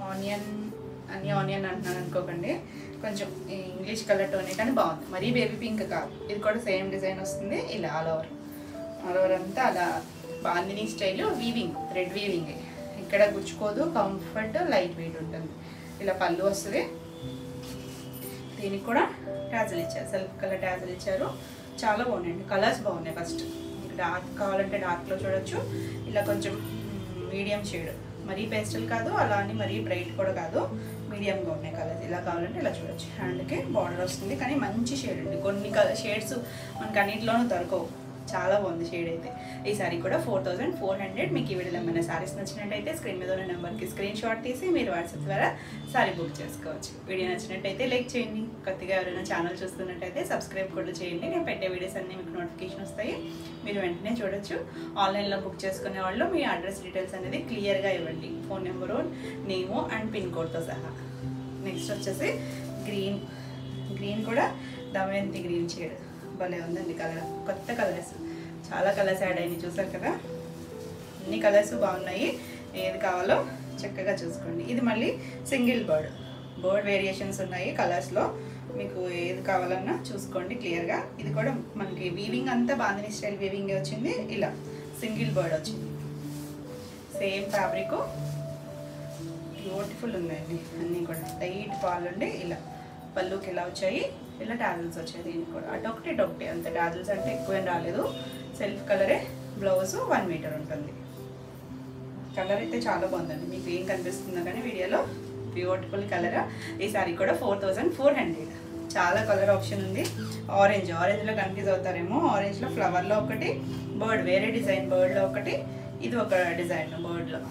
ఆనియన్ అంటున్నాను అనుకోకండి, కొంచెం ఇంగ్లీష్ కలర్ టోనే కానీ బాగుంది. మరీ బేబీ పింక్ కాదు. ఇది కూడా సేమ్ డిజైన్ వస్తుంది. ఇలా ఆల్ ఓవర్ అంతా అలా bandhani style weaving, thread weaving. ఇక్కడ గుచ్చుకోదు, కంఫర్ట్, లైట్ వెయిట్ ఉంటుంది. ఇలా పళ్ళు వస్తుంది. దీనికి కూడా ట్యాజల్ ఇచ్చారు, సెల్ఫ్ కలర్ ట్యాజల్ ఇచ్చారు. చాలా బాగున్నాయండి, కలర్స్ బాగున్నాయి. ఫస్ట్ డార్క్ కావాలంటే డార్క్లో చూడొచ్చు. ఇలా కొంచెం మీడియం షేడ్, మరీ పేస్టల్ కాదు, అలా అని మరీ బ్రైట్ కూడా కాదు, మీడియంగా ఉన్నాయి కలర్స్. ఇలా కావాలంటే ఇలా చూడొచ్చు. హ్యాండ్కి బార్డర్ వస్తుంది, కానీ మంచి షేడ్ అండి. కొన్ని షేడ్స్ మనకు అన్నింటిలోనూ దొరకవు. చాలా బాగుంది షేడ్ అయితే. ఈ సారీ కూడా 4400. మీకు ఈ వీడియోలో ఏమైనా సారీస్ నచ్చినట్టయితే స్క్రీన్ మీద ఉన్న నెంబర్కి స్క్రీన్ షాట్ తీసి మీరు వాట్సాప్ ద్వారా సారీ బుక్ చేసుకోవచ్చు. వీడియో నచ్చినట్టయితే లైక్ చేయండి. కొత్తగా ఎవరైనా ఛానల్ చూస్తున్నట్టయితే సబ్స్క్రైబ్ కూడా చేయండి. నేను పెట్టే వీడియోస్ అన్నీ మీకు నోటిఫికేషన్ వస్తాయి, మీరు వెంటనే చూడొచ్చు. ఆన్లైన్లో బుక్ చేసుకునే వాళ్ళు మీ అడ్రస్ డీటెయిల్స్ అనేది క్లియర్గా ఇవ్వండి, phone number, name and pin కోడ్తో సహా. నెక్స్ట్ వచ్చేసి గ్రీన్ కూడా దమయంతి గ్రీన్ షేడ్ భలే ఉందండి. కలర్ కొత్త కలర్స్, చాలా కలర్స్ యాడ్ అయినాయి, చూసారు కదా. అన్ని కలర్స్ బాగున్నాయి. ఏది కావాలో చక్కగా చూసుకోండి. ఇది మళ్ళీ సింగిల్ బర్డ్ వేరియేషన్స్ ఉన్నాయి కలర్స్లో. మీకు ఏది కావాలన్నా చూసుకోండి క్లియర్గా. ఇది కూడా మనకి వీవింగ్ అంతా బాందినీ స్టైల్ వీవింగ్ వచ్చింది. ఇలా సింగిల్ బర్డ్ వచ్చింది. సేమ్ ఫ్యాబ్రిక్, బ్యూటిఫుల్ ఉన్నాయండి అన్నీ కూడా. లైట్ పాలు ఉండి ఇలా పళ్ళుకి ఇలా వచ్చాయి. ఇలా టాజిల్స్ వచ్చాయి. దీనికి కూడా అటొకటి అంత టాజిల్స్ అంటే ఎక్కువేం రాలేదు. సెల్ఫ్ కలరే. బ్లౌజ్ 1 మీటర్ ఉంటుంది. కలర్ అయితే చాలా బాగుందండి. మీకు ఏం కనిపిస్తుందో కానీ వీడియోలో బ్యూటిఫుల్ కలర్. ఈ సారీ కూడా 4400. చాలా కలర్ ఆప్షన్ ఉంది. ఆరెంజ్లో కన్ఫ్యూజ్ అవుతారేమో. ఆరెంజ్లో ఫ్లవర్లో ఒకటి, బర్డ్ వేరే డిజైన్ బర్డ్లో ఒకటి, ఇది ఒక డిజైన్ బర్డ్లో.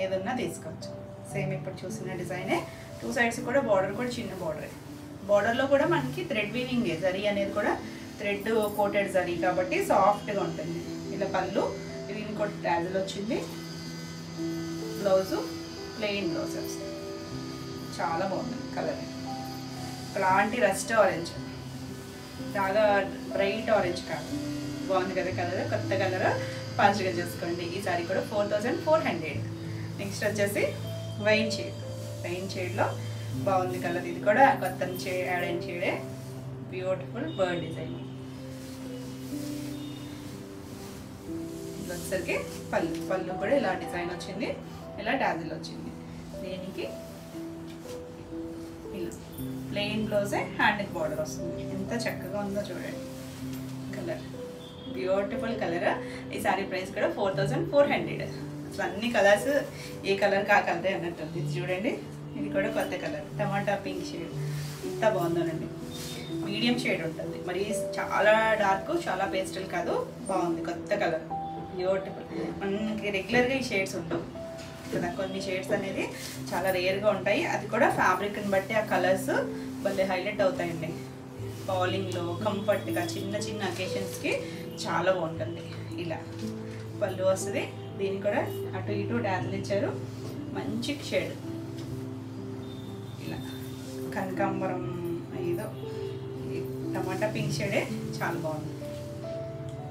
ఏదన్నా తీసుకోవచ్చు. సేమ్ ఇప్పుడు చూసిన డిజైనే. 2 సైడ్స్ కూడా బార్డర్ కూడా చిన్న బార్డరే. బార్డర్లో కూడా మనకి థ్రెడ్ వీవింగ్, జరీ అనేది కూడా థ్రెడ్ కోటెడ్ జరీ కాబట్టి సాఫ్ట్గా ఉంటుంది. ఇలా పళ్ళు, దీనికి కూడా టాజిల్ వచ్చింది. బ్లౌజు ప్లెయిన్ బ్లౌజ్ వస్తుంది. చాలా బాగుంది కలర్. అలాంటి రస్ట్ ఆరెంజ్, బాగా బ్రైట్ ఆరెంజ్ కాదు, బాగుంది కదా కలర్. కొత్త కలర్, ఫాస్ట్గా చేసుకోండి. ఈ సారీ కూడా 4400. నెక్స్ట్ వచ్చేసి వైన్ షేడ్లో బాగుంది కలర్. ఇది కూడా కొత్త యాడ్ అయిన షేడే. Beautiful bird design. వచ్చేసరికి పళ్ళు కూడా ఇలా డిజైన్ వచ్చింది. ఇలా టాజిల్ వచ్చింది. దీనికి ఇలా ప్లెయిన్ బ్లౌజే, హ్యాండ్కి బార్డర్ వస్తుంది. ఎంత చక్కగా ఉందో చూడండి కలర్. Beautiful colour. ఈ సారీ ప్రైస్ కూడా 4400. అసలు అన్ని కలర్స్ ఏ కలర్కి ఆ కలరే అన్నట్టుంది. ఇది చూడండి, ఇది కూడా కొత్త కలర్, టమాటా పింక్ షేడ్. ఎంత బాగుందోనండి. మీడియం షేడ్ ఉంటుంది, మరి చాలా డార్క్, చాలా పేస్టల్ కాదు. బాగుంది కొత్త కలర్, బ్యూటిఫుల్. మనకి రెగ్యులర్గా ఈ షేడ్స్ ఉండవు కదా, కొన్ని షేడ్స్ అనేది చాలా రేర్గా ఉంటాయి. అది కూడా ఫ్యాబ్రిక్ని బట్టి ఆ కలర్స్ భలే హైలైట్ అవుతాయండి. ఫాలింగ్లో కంఫర్ట్గా చిన్న అకేషన్స్కి చాలా బాగుంటుంది. ఇలా పళ్ళు వస్తుంది. దీనికి కూడా అటు ఇటు డాజిల్ ఇచ్చారు. మంచి షేడ్, ఇలా కనకాంబరం ఏదో టమాటా పింక్ షేడే. చాలా బాగుంది,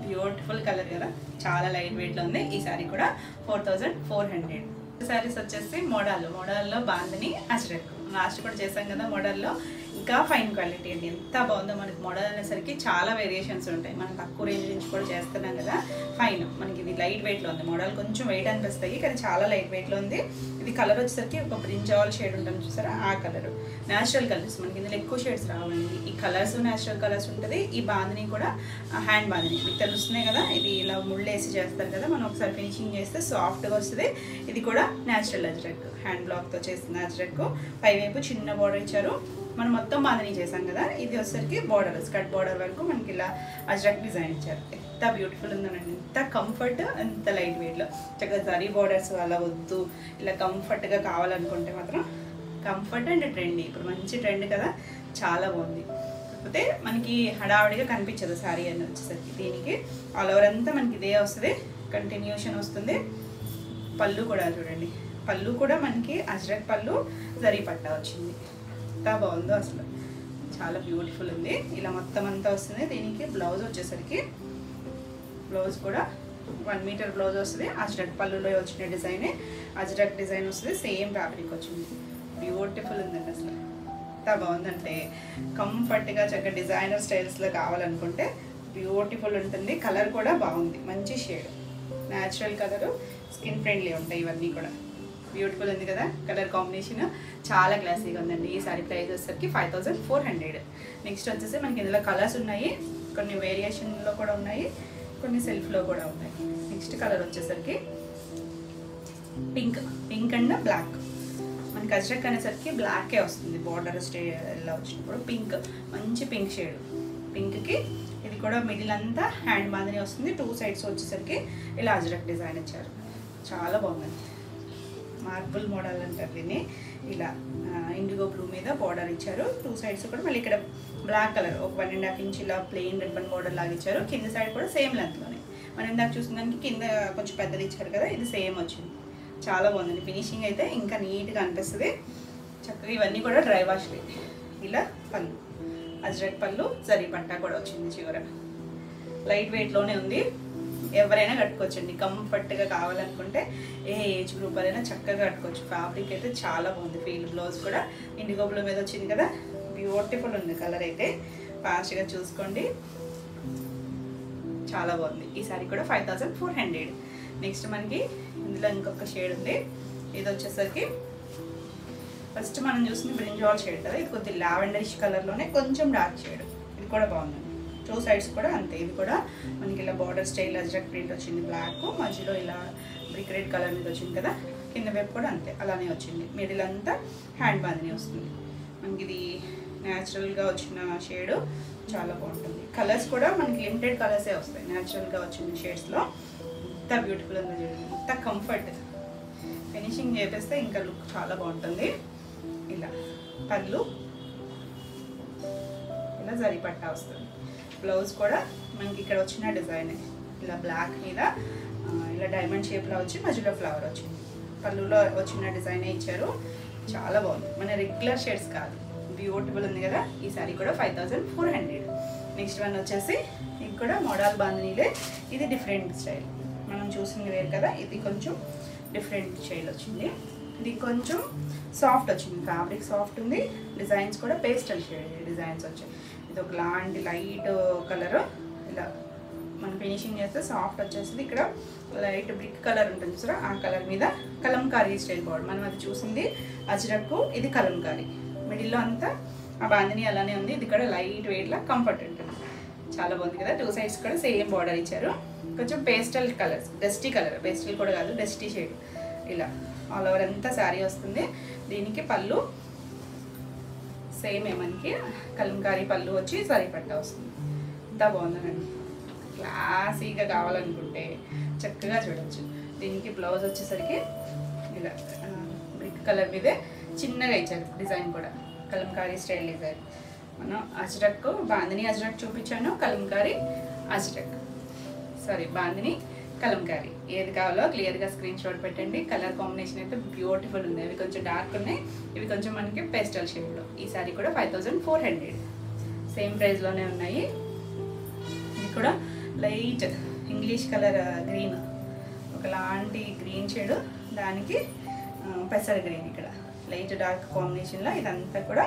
బ్యూటిఫుల్ కలర్ కదా. చాలా లైట్ వెయిట్లో ఉంది. ఈ సారీ కూడా 4400. శారీస్ వచ్చేసి మోడల్లో బాందిని అజ్రక్ లాస్ట్ కూడా చేసాం కదా. మోడల్లో ఇంకా ఫైన్ క్వాలిటీ అండి. ఎంత బాగుందో. మనకి మోడల్ అనేసరికి చాలా వేరియేషన్స్ ఉంటాయి. మనం తక్కువ రేంజ్ నుంచి కూడా చేస్తున్నాం కదా. ఫైన్ మనకి ఇది లైట్ వెయిట్లో ఉంది. మోడల్ కొంచెం వెయిట్ అనిపిస్తాయి కానీ చాలా లైట్ వెయిట్లో ఉంది. ఇది కలర్ వచ్చేసరికి ఒక బ్రింజాల్ షేడ్ ఉంటుంది చూసారా, ఆ కలర్. న్యాచురల్ కలర్స్ మనకి ఇందులో ఎక్కువ షేడ్స్ రావండి. ఈ కలర్స్ న్యాచురల్ కలర్స్ ఉంటుంది. ఈ బాందిని కూడా హ్యాండ్ బాందిని మీకు తెలుస్తున్నాయి కదా. ఇది ఇలా ముళ్ళేసి చేస్తారు కదా, మనం ఒకసారి ఫినిషింగ్ చేస్తే సాఫ్ట్గా వస్తుంది. ఇది కూడా న్యాచురల్ అజ్రక్, హ్యాండ్ బ్లాక్తో చేసిన అజ్రక్. పైవైపు చిన్న బార్డర్ ఇచ్చారు. మనం మొత్తం బాందిని చేసాం కదా, ఇది వచ్చేసరికి బార్డర్ స్కర్ట్ బార్డర్ వరకు మనకి ఇలా అజ్రక్ డిజైన్ ఇచ్చారు. ఎంత బ్యూటిఫుల్ ఉందనండి. ఎంత కంఫర్ట్, ఎంత లైట్ వెయిట్లో. చక్కగా జరీ బార్డర్స్ అలా వద్దు, ఇలా కంఫర్ట్గా కావాలనుకుంటే మాత్రం కంఫర్ట్ అండ్ ట్రెండీ. ఇప్పుడు మంచి ట్రెండ్ కదా, చాలా బాగుంది. కాకపోతే మనకి హడావుడిగా కనిపించదు శారీ అని వచ్చేసరికి. దీనికి ఆల్ ఓవర్ అంతా మనకి ఇదే వస్తుంది, కంటిన్యూషన్ వస్తుంది. పళ్ళు కూడా చూడండి, పళ్ళు కూడా మనకి అజ్రక్ పళ్ళు, జరీ పట్టా వచ్చింది. ఎంత బాగుందో అసలు, చాలా బ్యూటిఫుల్ ఉంది. ఇలా మొత్తం అంతా వస్తుంది. దీనికి బ్లౌజ్ వచ్చేసరికి బ్లౌజ్ కూడా 1 మీటర్ బ్లౌజ్ వస్తుంది. అజ్రక్ పళ్ళులో వచ్చిన డిజైనే అజ్రక్ డిజైన్ వస్తుంది. సేమ్ ఫ్యాబ్రిక్ వచ్చింది. బ్యూటిఫుల్ ఉందండి అసలు. ఎంత బాగుందంటే కంఫర్ట్గా చక్కగా డిజైనర్ స్టైల్స్లో కావాలనుకుంటే బ్యూటిఫుల్ ఉంటుంది. కలర్ కూడా బాగుంది, మంచి shade, natural colour, skin friendly ఉంటాయి ఇవన్నీ కూడా. బ్యూటిఫుల్ ఉంది కదా కలర్ కాంబినేషన్, చాలా క్లాసీగా ఉందండి. ఈ సారీ ప్రైస్ వచ్చేసరికి 5400. నెక్స్ట్ వచ్చేసి మనకి ఇందులో కలర్స్ ఉన్నాయి, కొన్ని వేరియేషన్లో కూడా ఉన్నాయి, కొన్ని సెల్ఫ్లో కూడా ఉన్నాయి. నెక్స్ట్ కలర్ వచ్చేసరికి పింక్ అండ్ బ్లాక్. మనకి అజ్రక్ అనేసరికి బ్లాకే వస్తుంది. బార్డర్ స్టైల్లో వచ్చినప్పుడు పింక్, మంచి పింక్ షేడ్. పింక్కి ఇది కూడా మిడిల్ అంతా హ్యాండ్ బాందిని వస్తుంది. 2 సైడ్స్ వచ్చేసరికి ఇలా అజ్రక్ డిజైన్ ఇచ్చారు. చాలా బాగుంది. మార్బుల్ మోడల్ అంటారు దీన్ని. ఇలా ఇండిగో బ్లూ మీద బార్డర్ ఇచ్చారు. 2 సైడ్స్ కూడా మళ్ళీ ఇక్కడ బ్లాక్ కలర్ ఒక 1.5 ఇంచ్ ఇలా ప్లెయిన్ రిబ్బన్ బార్డర్ లాగా ఇచ్చారు. కింద సైడ్ కూడా సేమ్ లెంత్లోనే. మనం ఇందాక చూసిన దానికి కింద కొంచెం పెద్దది ఇచ్చారు కదా, ఇది సేమ్ వచ్చింది. చాలా బాగుందండి. ఫినిషింగ్ అయితే ఇంకా నీట్గా అనిపిస్తుంది. చక్కగా ఇవన్నీ కూడా డ్రై వాష్. ఇలా పళ్ళు అజ్రక్ పళ్ళు, జరీ పట్టా కూడా వచ్చింది చివర. లైట్ వెయిట్లోనే ఉంది. ఎవరైనా కట్టుకోవచ్చండి. కంఫర్ట్గా కావాలనుకుంటే ఏ ఏజ్ గ్రూప్ అయినా చక్కగా కట్టుకోవచ్చు. ఫ్యాబ్రిక్ అయితే చాలా బాగుంది. ఫీల్ బ్లౌజ్ కూడా ఇండిగో బ్లూ మీద వచ్చింది కదా, బ్యూటిఫుల్ ఉంది. కలర్ అయితే ఫాస్ట్గా చూసుకోండి, చాలా బాగుంది. ఈ సారీ కూడా 5400. నెక్స్ట్ మనకి ఇందులో ఇంకొక షేడ్ ఉంది. ఇది వచ్చేసరికి ఫస్ట్ మనం చూసింది బ్రింజాల్ షేడ్ కదా, ఇది కొద్దిగా లావెండరిష్ కలర్లోనే కొంచెం డార్క్ షేడ్. ఇది కూడా బాగుందండి. 2 సైడ్స్ కూడా అంతే. ఇది కూడా మనకి ఇలా బార్డర్ స్టైల్ అజ్రక్ ప్రింట్ వచ్చింది. బ్లాక్ మధ్యలో ఇలా బ్రిక్ రెడ్ కలర్ మీద వచ్చింది కదా, కింద వైపు కూడా అంతే అలానే వచ్చింది. మిడిల్ అంతా హ్యాండ్ బాందిని వస్తుంది. మనకి ఇది న్యాచురల్గా వచ్చిన షేడు, చాలా బాగుంటుంది. కలర్స్ కూడా మనకి లిమిటెడ్ కలర్సే వస్తాయి న్యాచురల్గా వచ్చిన షేడ్స్లో. ఎంత బ్యూటిఫుల్ ఉంది చూడండి, ఎంత కంఫర్ట్. ఫినిషింగ్ చేపిస్తే ఇంకా లుక్ చాలా బాగుంటుంది. ఇలా పళ్ళు, ఇలా జరీ పట్టా వస్తుంది. బ్లౌజ్ కూడా మనకి ఇక్కడ వచ్చిన డిజైన్ ఇలా బ్లాక్ మీద ఇలా డైమండ్ షేప్లో వచ్చి మధ్యలో ఫ్లవర్ వచ్చింది. పళ్ళులో వచ్చిన డిజైనే ఇచ్చారు. చాలా బాగుంది. మన రెగ్యులర్ షేడ్స్ కాదు, బ్యూటిఫుల్ ఉంది కదా. ఈ సారీ కూడా 5400. నెక్స్ట్ వన్ వచ్చేసి ఇది కూడా మోడల్ బాందినీలే. ఇది డిఫరెంట్ స్టైల్. మనం చూసింది వేరు కదా, ఇది కొంచెం డిఫరెంట్ స్టైల్ వచ్చింది. ఇది కొంచెం సాఫ్ట్ వచ్చింది, ఫ్యాబ్రిక్ సాఫ్ట్ ఉంది. డిజైన్స్ కూడా పేస్టల్ షేడ్ డిజైన్స్ వచ్చాయి. ఇది ఒక లాంటి లైట్ కలర్. ఇలా మనం ఫినిషింగ్ చేస్తే సాఫ్ట్ వచ్చేసింది. ఇక్కడ లైట్ బ్రిక్ కలర్ ఉంటుంది చూసారా, ఆ కలర్ మీద కలంకారీ స్టైల్ బార్డర్. మనం అది చూసింది అజ్రక్, ఇది కలంకారీ. మిడిల్లో అంతా ఆ బాందిని అలానే ఉంది. ఇది కూడా లైట్ వెయిట్లో కంఫర్ట్ ఉంటుంది. చాలా బాగుంది కదా. 2 సైడ్స్ కూడా సేమ్ బార్డర్ ఇచ్చారు. కొంచెం pastel colours, dusty colour, pastel కూడా కాదు డస్టీ షేడ్. ఇలా ఆల్ ఓవర్ అంతా శారీ వస్తుంది. దీనికి పళ్ళు సేమ్ మనకి కలంకారీ పళ్ళు వచ్చి జరీ పట్టా వస్తుంది. ఎంత బాగుందనండి. క్లాసీగా కావాలనుకుంటే చక్కగా చూడవచ్చు. దీనికి బ్లౌజ్ వచ్చేసరికి ఇలా బ్రిక్ కలర్ మీదే చిన్నగా ఇచ్చారు. డిజైన్ కూడా కలంకారీ స్టైల్ డిజైన్. మనం అజ్రక్ బాందిని అజ్రక్ చూపించాను, కలంకారీ అజ్రక్, సారీ బాందిని కలంకారీ. ఏది కావాలో క్లియర్గా స్క్రీన్ షాట్ పెట్టండి. కలర్ కాంబినేషన్ అయితే బ్యూటిఫుల్ ఉంది. ఇవి కొంచెం డార్క్ ఉన్నాయి, ఇవి కొంచెం మనకి పేస్టల్ షేడ్లో. ఈ సారీ కూడా 5400. సేమ్ ప్రైస్లోనే ఉన్నాయి. ఇది కూడా లైట్ ఇంగ్లీష్ కలర్ గ్రీన్, ఒకలాంటి గ్రీన్ షేడ్, దానికి పెసర్ గ్రీన్. ఇక్కడ లైట్ డార్క్ కాంబినేషన్లో ఇదంతా కూడా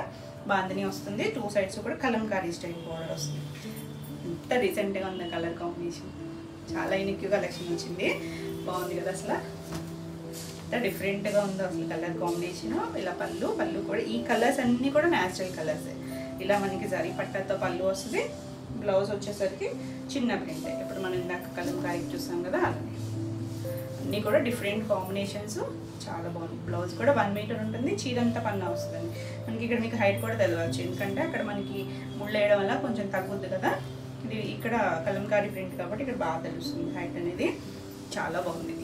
బాందిని వస్తుంది, 2 సైడ్స్ కూడా కలంకారీ స్టైల్ బోర్డర్ వస్తుంది. ఎంత రీసెంట్గా ఉంది కలర్ కాంబినేషన్, చాలా యూనిక్ కలెక్షన్ వచ్చింది. బాగుంది కదా అసలు, ఎంత డిఫరెంట్గా ఉందో అసలు కలర్ కాంబినేషన్. ఇలా పళ్ళు కూడా ఈ కలర్స్ అన్నీ కూడా న్యాచురల్ కలర్సే. ఇలా మనకి జరీ పట్టాతో పళ్ళు వస్తుంది, బ్లౌజ్ వచ్చేసరికి చిన్న ప్రింట్. ఇప్పుడు మనం ఇందాక కలంకారీ చూసాం కదా, అలానే అన్నీ కూడా డిఫరెంట్ కాంబినేషన్స్. చాలా బాగుంది. బ్లౌజ్ కూడా 1 మీటర్ ఉంటుంది, చీరంతా పన్నా వస్తుంది. మనకి ఇక్కడ మీకు హైట్ కూడా తెలియవచ్చు, ఎందుకంటే అక్కడ మనకి ముళ్ళు వేయడం వల్ల కొంచెం తగ్గుద్ది కదా. ఇది ఇక్కడ కలంకారీ ప్రింట్ కాబట్టి ఇక్కడ బాగా తెలుస్తుంది హైట్ అనేది. చాలా బాగుంది,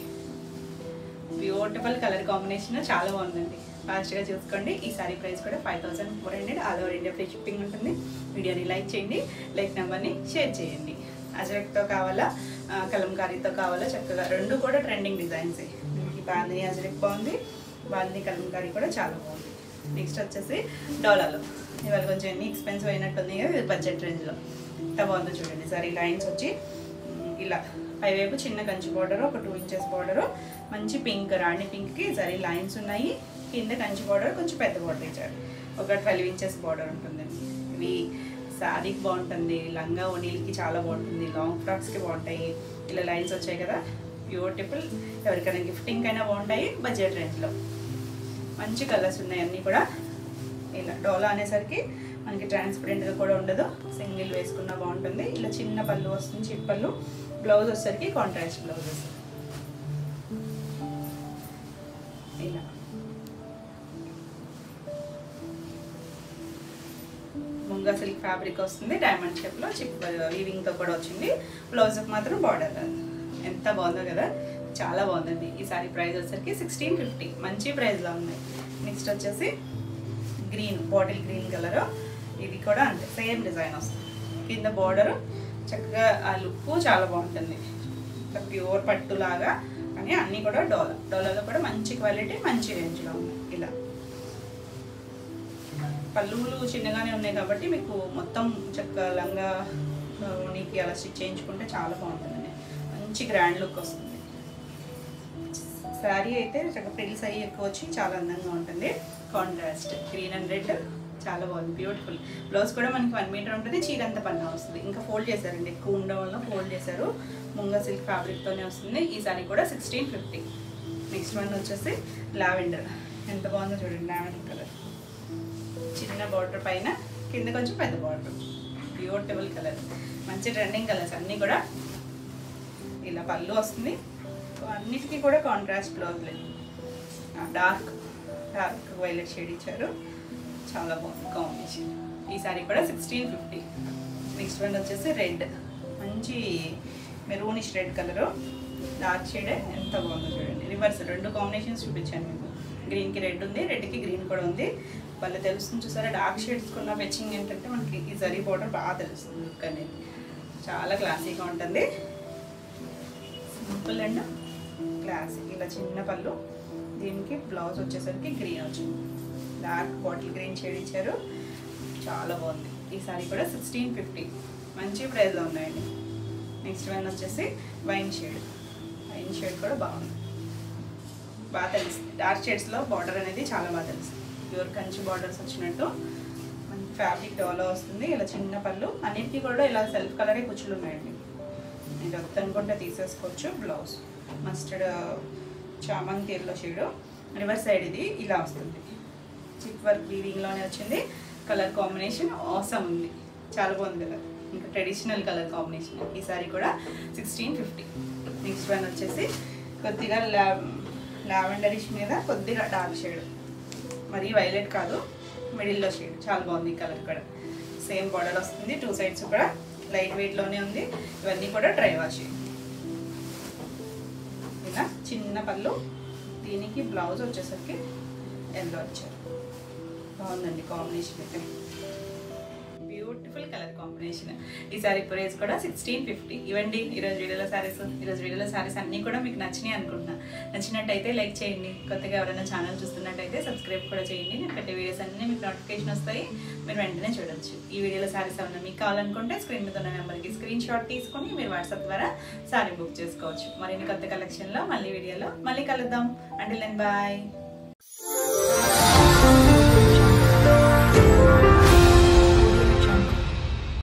బ్యూటిఫుల్ కలర్ కాంబినేషన్, చాలా బాగుందండి. ఫాస్ట్గా చూసుకోండి. ఈ సారీ ప్రైస్ కూడా 5400, all over India free shipping ఉంటుంది. వీడియోని లైక్ చేయండి, లైక్ నెంబర్ని షేర్ చేయండి. అజరక్తో కావాలా కలంకారీతో కావాలా, చక్కగా రెండు కూడా ట్రెండింగ్ డిజైన్సే. మనకి బాందిని అజరక్ బాగుంది, బాందిని కలంకారీ కూడా చాలా బాగుంది. నెక్స్ట్ వచ్చేసి డోలాలో, ఇవాళ కొంచెం ఎన్ని ఎక్స్పెన్సివ్ అయినట్టుంది కదా, ఇది బడ్జెట్ రేంజ్లో. ఎంత బాగుందో చూడండి. జరీ లైన్స్ వచ్చి ఇలా పైవైపు చిన్న కంచి బార్డర్, ఒక 2 ఇంచెస్ బార్డరు, మంచి పింక్ రాణి పింక్కి జరీ లైన్స్ ఉన్నాయి. కింద కంచి బార్డర్ కొంచెం పెద్ద బార్డర్ ఇచ్చారు, ఒక 12 ఇంచెస్ బార్డర్ ఉంటుందండి. ఇవి శారీకి బాగుంటుంది, లంగా ఓణీలకి చాలా బాగుంటుంది, లాంగ్ ఫ్రాక్స్కి బాగుంటాయి. ఇలా లైన్స్ వచ్చాయి కదా, బ్యూటిఫుల్. ఎవరికైనా గిఫ్టింగ్ అయినా బాగుంటాయి బడ్జెట్ రేంజ్లో. మంచి కలర్స్ ఉన్నాయి అన్నీ కూడా. ఇలా డోలా అనేసరికి మనకి ట్రాన్స్పరెంట్గా కూడా ఉండదు, సింగిల్ వేసుకున్నా బాగుంటుంది. ఇలా చిన్న పళ్ళు వస్తుంది, చిప్ పళ్ళు. బ్లౌజ్ వచ్చేసరికి కాంట్రాస్ట్ బ్లౌజ్ వస్తుంది. ఇలా ముంగా సిల్క్ ఫ్యాబ్రిక్ వస్తుంది, డైమండ్ షేప్లో చిప్ వీవింగ్తో కూడా వచ్చింది. బ్లౌజ్కి మాత్రం బార్డర్. ఎంత బాగుందో కదా, చాలా బాగుందండి. ఈ సారీ ప్రైస్ వచ్చేసరికి 1650, మంచి ప్రైస్లో ఉన్నాయి. నెక్స్ట్ వచ్చేసి గ్రీన్, బాటిల్ గ్రీన్ కలర్. ఇది కూడా అంతే, సేమ్ డిజైన్ వస్తుంది. కింద బార్డరు చక్కగా, ఆ లుక్ చాలా బాగుంటుంది. ప్యూర్ పట్టు లాగా, కానీ అన్నీ కూడా డోలాలో కూడా మంచి క్వాలిటీ, మంచి రేంజ్లో ఉన్నాయి. ఇలా పళ్ళులు చిన్నగానే ఉన్నాయి కాబట్టి మీకు మొత్తం చక్కగా లంగా నీకు అలా స్టిచ్ చేయించుకుంటే చాలా బాగుంటుందండి, మంచి గ్రాండ్ లుక్ వస్తుంది. శారీ అయితే చక్కగా ప్రిల్స్ అయ్యి ఎక్కువ వచ్చి చాలా అందంగా ఉంటుంది. కాంట్రాస్ట్ గ్రీన్ అండ్ రెడ్, చాలా బాగుంది, బ్యూటిఫుల్. బ్లౌజ్ కూడా మనకి 1 మీటర్ ఉంటుంది, చీరంతా పన్నా వస్తుంది. ఇంకా ఫోల్డ్ చేశారండి, ఎక్కువ ఉండడం వల్ల ఫోల్డ్ చేశారు. ముంగా సిల్క్ ఫ్యాబ్రిక్తోనే వస్తుంది. ఈ సారీ కూడా 1650. నెక్స్ట్ వన్ వచ్చేసి లావెండర్. ఎంత బాగుందో చూడండి, లావెండర్ కలర్. చిన్న బార్డర్ పైన, కింద కొంచెం పెద్ద బార్డర్. బ్యూటిఫుల్ కలర్, మంచి ట్రెండింగ్ కలర్స్ అన్నీ కూడా. ఇలా పళ్ళు వస్తుంది, అన్నిటికీ కూడా కాంట్రాస్ట్ బ్లౌజ్ లేదు. డార్క్ వైలెట్ షేడ్ ఇచ్చారు, చాలా బాగుంది కాంబినేషన్. ఈ సారీ కూడా 1650. నెక్స్ట్ వన్ వచ్చేసి రెడ్, మంచి maroonish red colour, dark shade. ఎంత బాగుందో చూడండి, రివర్స్ 2 కాంబినేషన్స్ చూపించాను మీకు. గ్రీన్కి రెడ్ ఉంది, రెడ్కి గ్రీన్ కూడా ఉంది. వాళ్ళు తెలుస్తుంది చూసారా, డార్క్ షేడ్స్ కున్న మ్యాచింగ్ ఏంటంటే మనకి ఈ జరీ బార్డర్ బాగా తెలుస్తుంది. లుక్ అనేది చాలా క్లాసీగా ఉంటుంది, సింపుల్ అండ్ క్లాసీ. ఇలా చిన్న పళ్ళు, దీనికి బ్లౌజ్ వచ్చేసరికి గ్రీన్ వచ్చింది, డార్క్ బాటిల్ గ్రీన్ షేడ్ ఇచ్చారు, చాలా బాగుంది. ఈ సారీ కూడా 1650, మంచి ప్రైస్లో ఉన్నాయండి. నెక్స్ట్ వన్ వచ్చేసి వైన్ షేడ్ కూడా బాగుంది, బాగా తెలుస్తుంది. డార్క్ షేడ్స్లో బార్డర్ అనేది చాలా బాగా తెలుస్తుంది, ప్యూర్ కంచి బార్డర్స్ వచ్చినట్టు. మనకి ఫ్యాబ్రిక్ డోలా వస్తుంది. ఇలా చిన్న పళ్ళు, అన్నిటికీ కూడా ఇలా సెల్ఫ్ కలరే కుచ్చులు ఉన్నాయండి. ఇది వద్దనుకుంటే తీసేసుకోవచ్చు. బ్లౌజ్ మస్టర్డ్ చామంతి ఎల్లో షేడ్, రివర్స్ సైడ్ ఇది ఇలా వస్తుంది. చిప్ వర్క్ వీవింగ్లోనే వచ్చింది. కలర్ కాంబినేషన్ ఆసమ్ ఉంది, చాలా బాగుంది కలర్, ఇంకా ట్రెడిషనల్ కలర్ కాంబినేషన్. ఈ సారీ కూడా 1650. నెక్స్ట్ వన్ వచ్చేసి కొద్దిగా లావెండరిష్ మీద కొద్దిగా డార్క్ షేడ్, మరి వైలెట్ కాదు, మిడిల్లో షేడ్. చాలా బాగుంది ఈ కలర్ కూడా. సేమ్ బార్డర్ వస్తుంది, 2 సైడ్స్ కూడా లైట్ వెయిట్లోనే ఉంది. ఇవన్నీ కూడా డ్రై వాష్. ఇలా చిన్న పళ్ళు, దీనికి బ్లౌజ్ వచ్చేసరికి ఎల్లో వచ్చారు. బాగుందండి కాంబినేషన్ అయితే, బ్యూటిఫుల్ కలర్ కాంబినేషన్. ఈ సారీ ప్రైస్ కూడా 1650. ఇవ్వండి ఈరోజు వీడియోలో సారీస్ అన్నీ కూడా మీకు నచ్చినాయి అనుకుంటున్నా. నచ్చినట్టయితే లైక్ చేయండి. కొత్తగా ఎవరైనా ఛానల్ చూస్తున్నట్టయితే సబ్స్క్రైబ్ కూడా చేయండి. నేను పెట్టే వీడియోస్ అన్నీ మీకు నోటిఫికేషన్ వస్తాయి, మీరు వెంటనే చూడొచ్చు. ఈ వీడియోలో సారీస్ ఏమన్నా మీకు కావాలనుకుంటే స్క్రీన్ మీద ఉన్న నెంబర్కి స్క్రీన్ షాట్ తీసుకొని మీరు వాట్సాప్ ద్వారా సారీ బుక్ చేసుకోవచ్చు. మరిన్ని కొత్త కలెక్షన్లో మళ్ళీ వీడియోలో మళ్ళీ కలుద్దాం. Until then bye.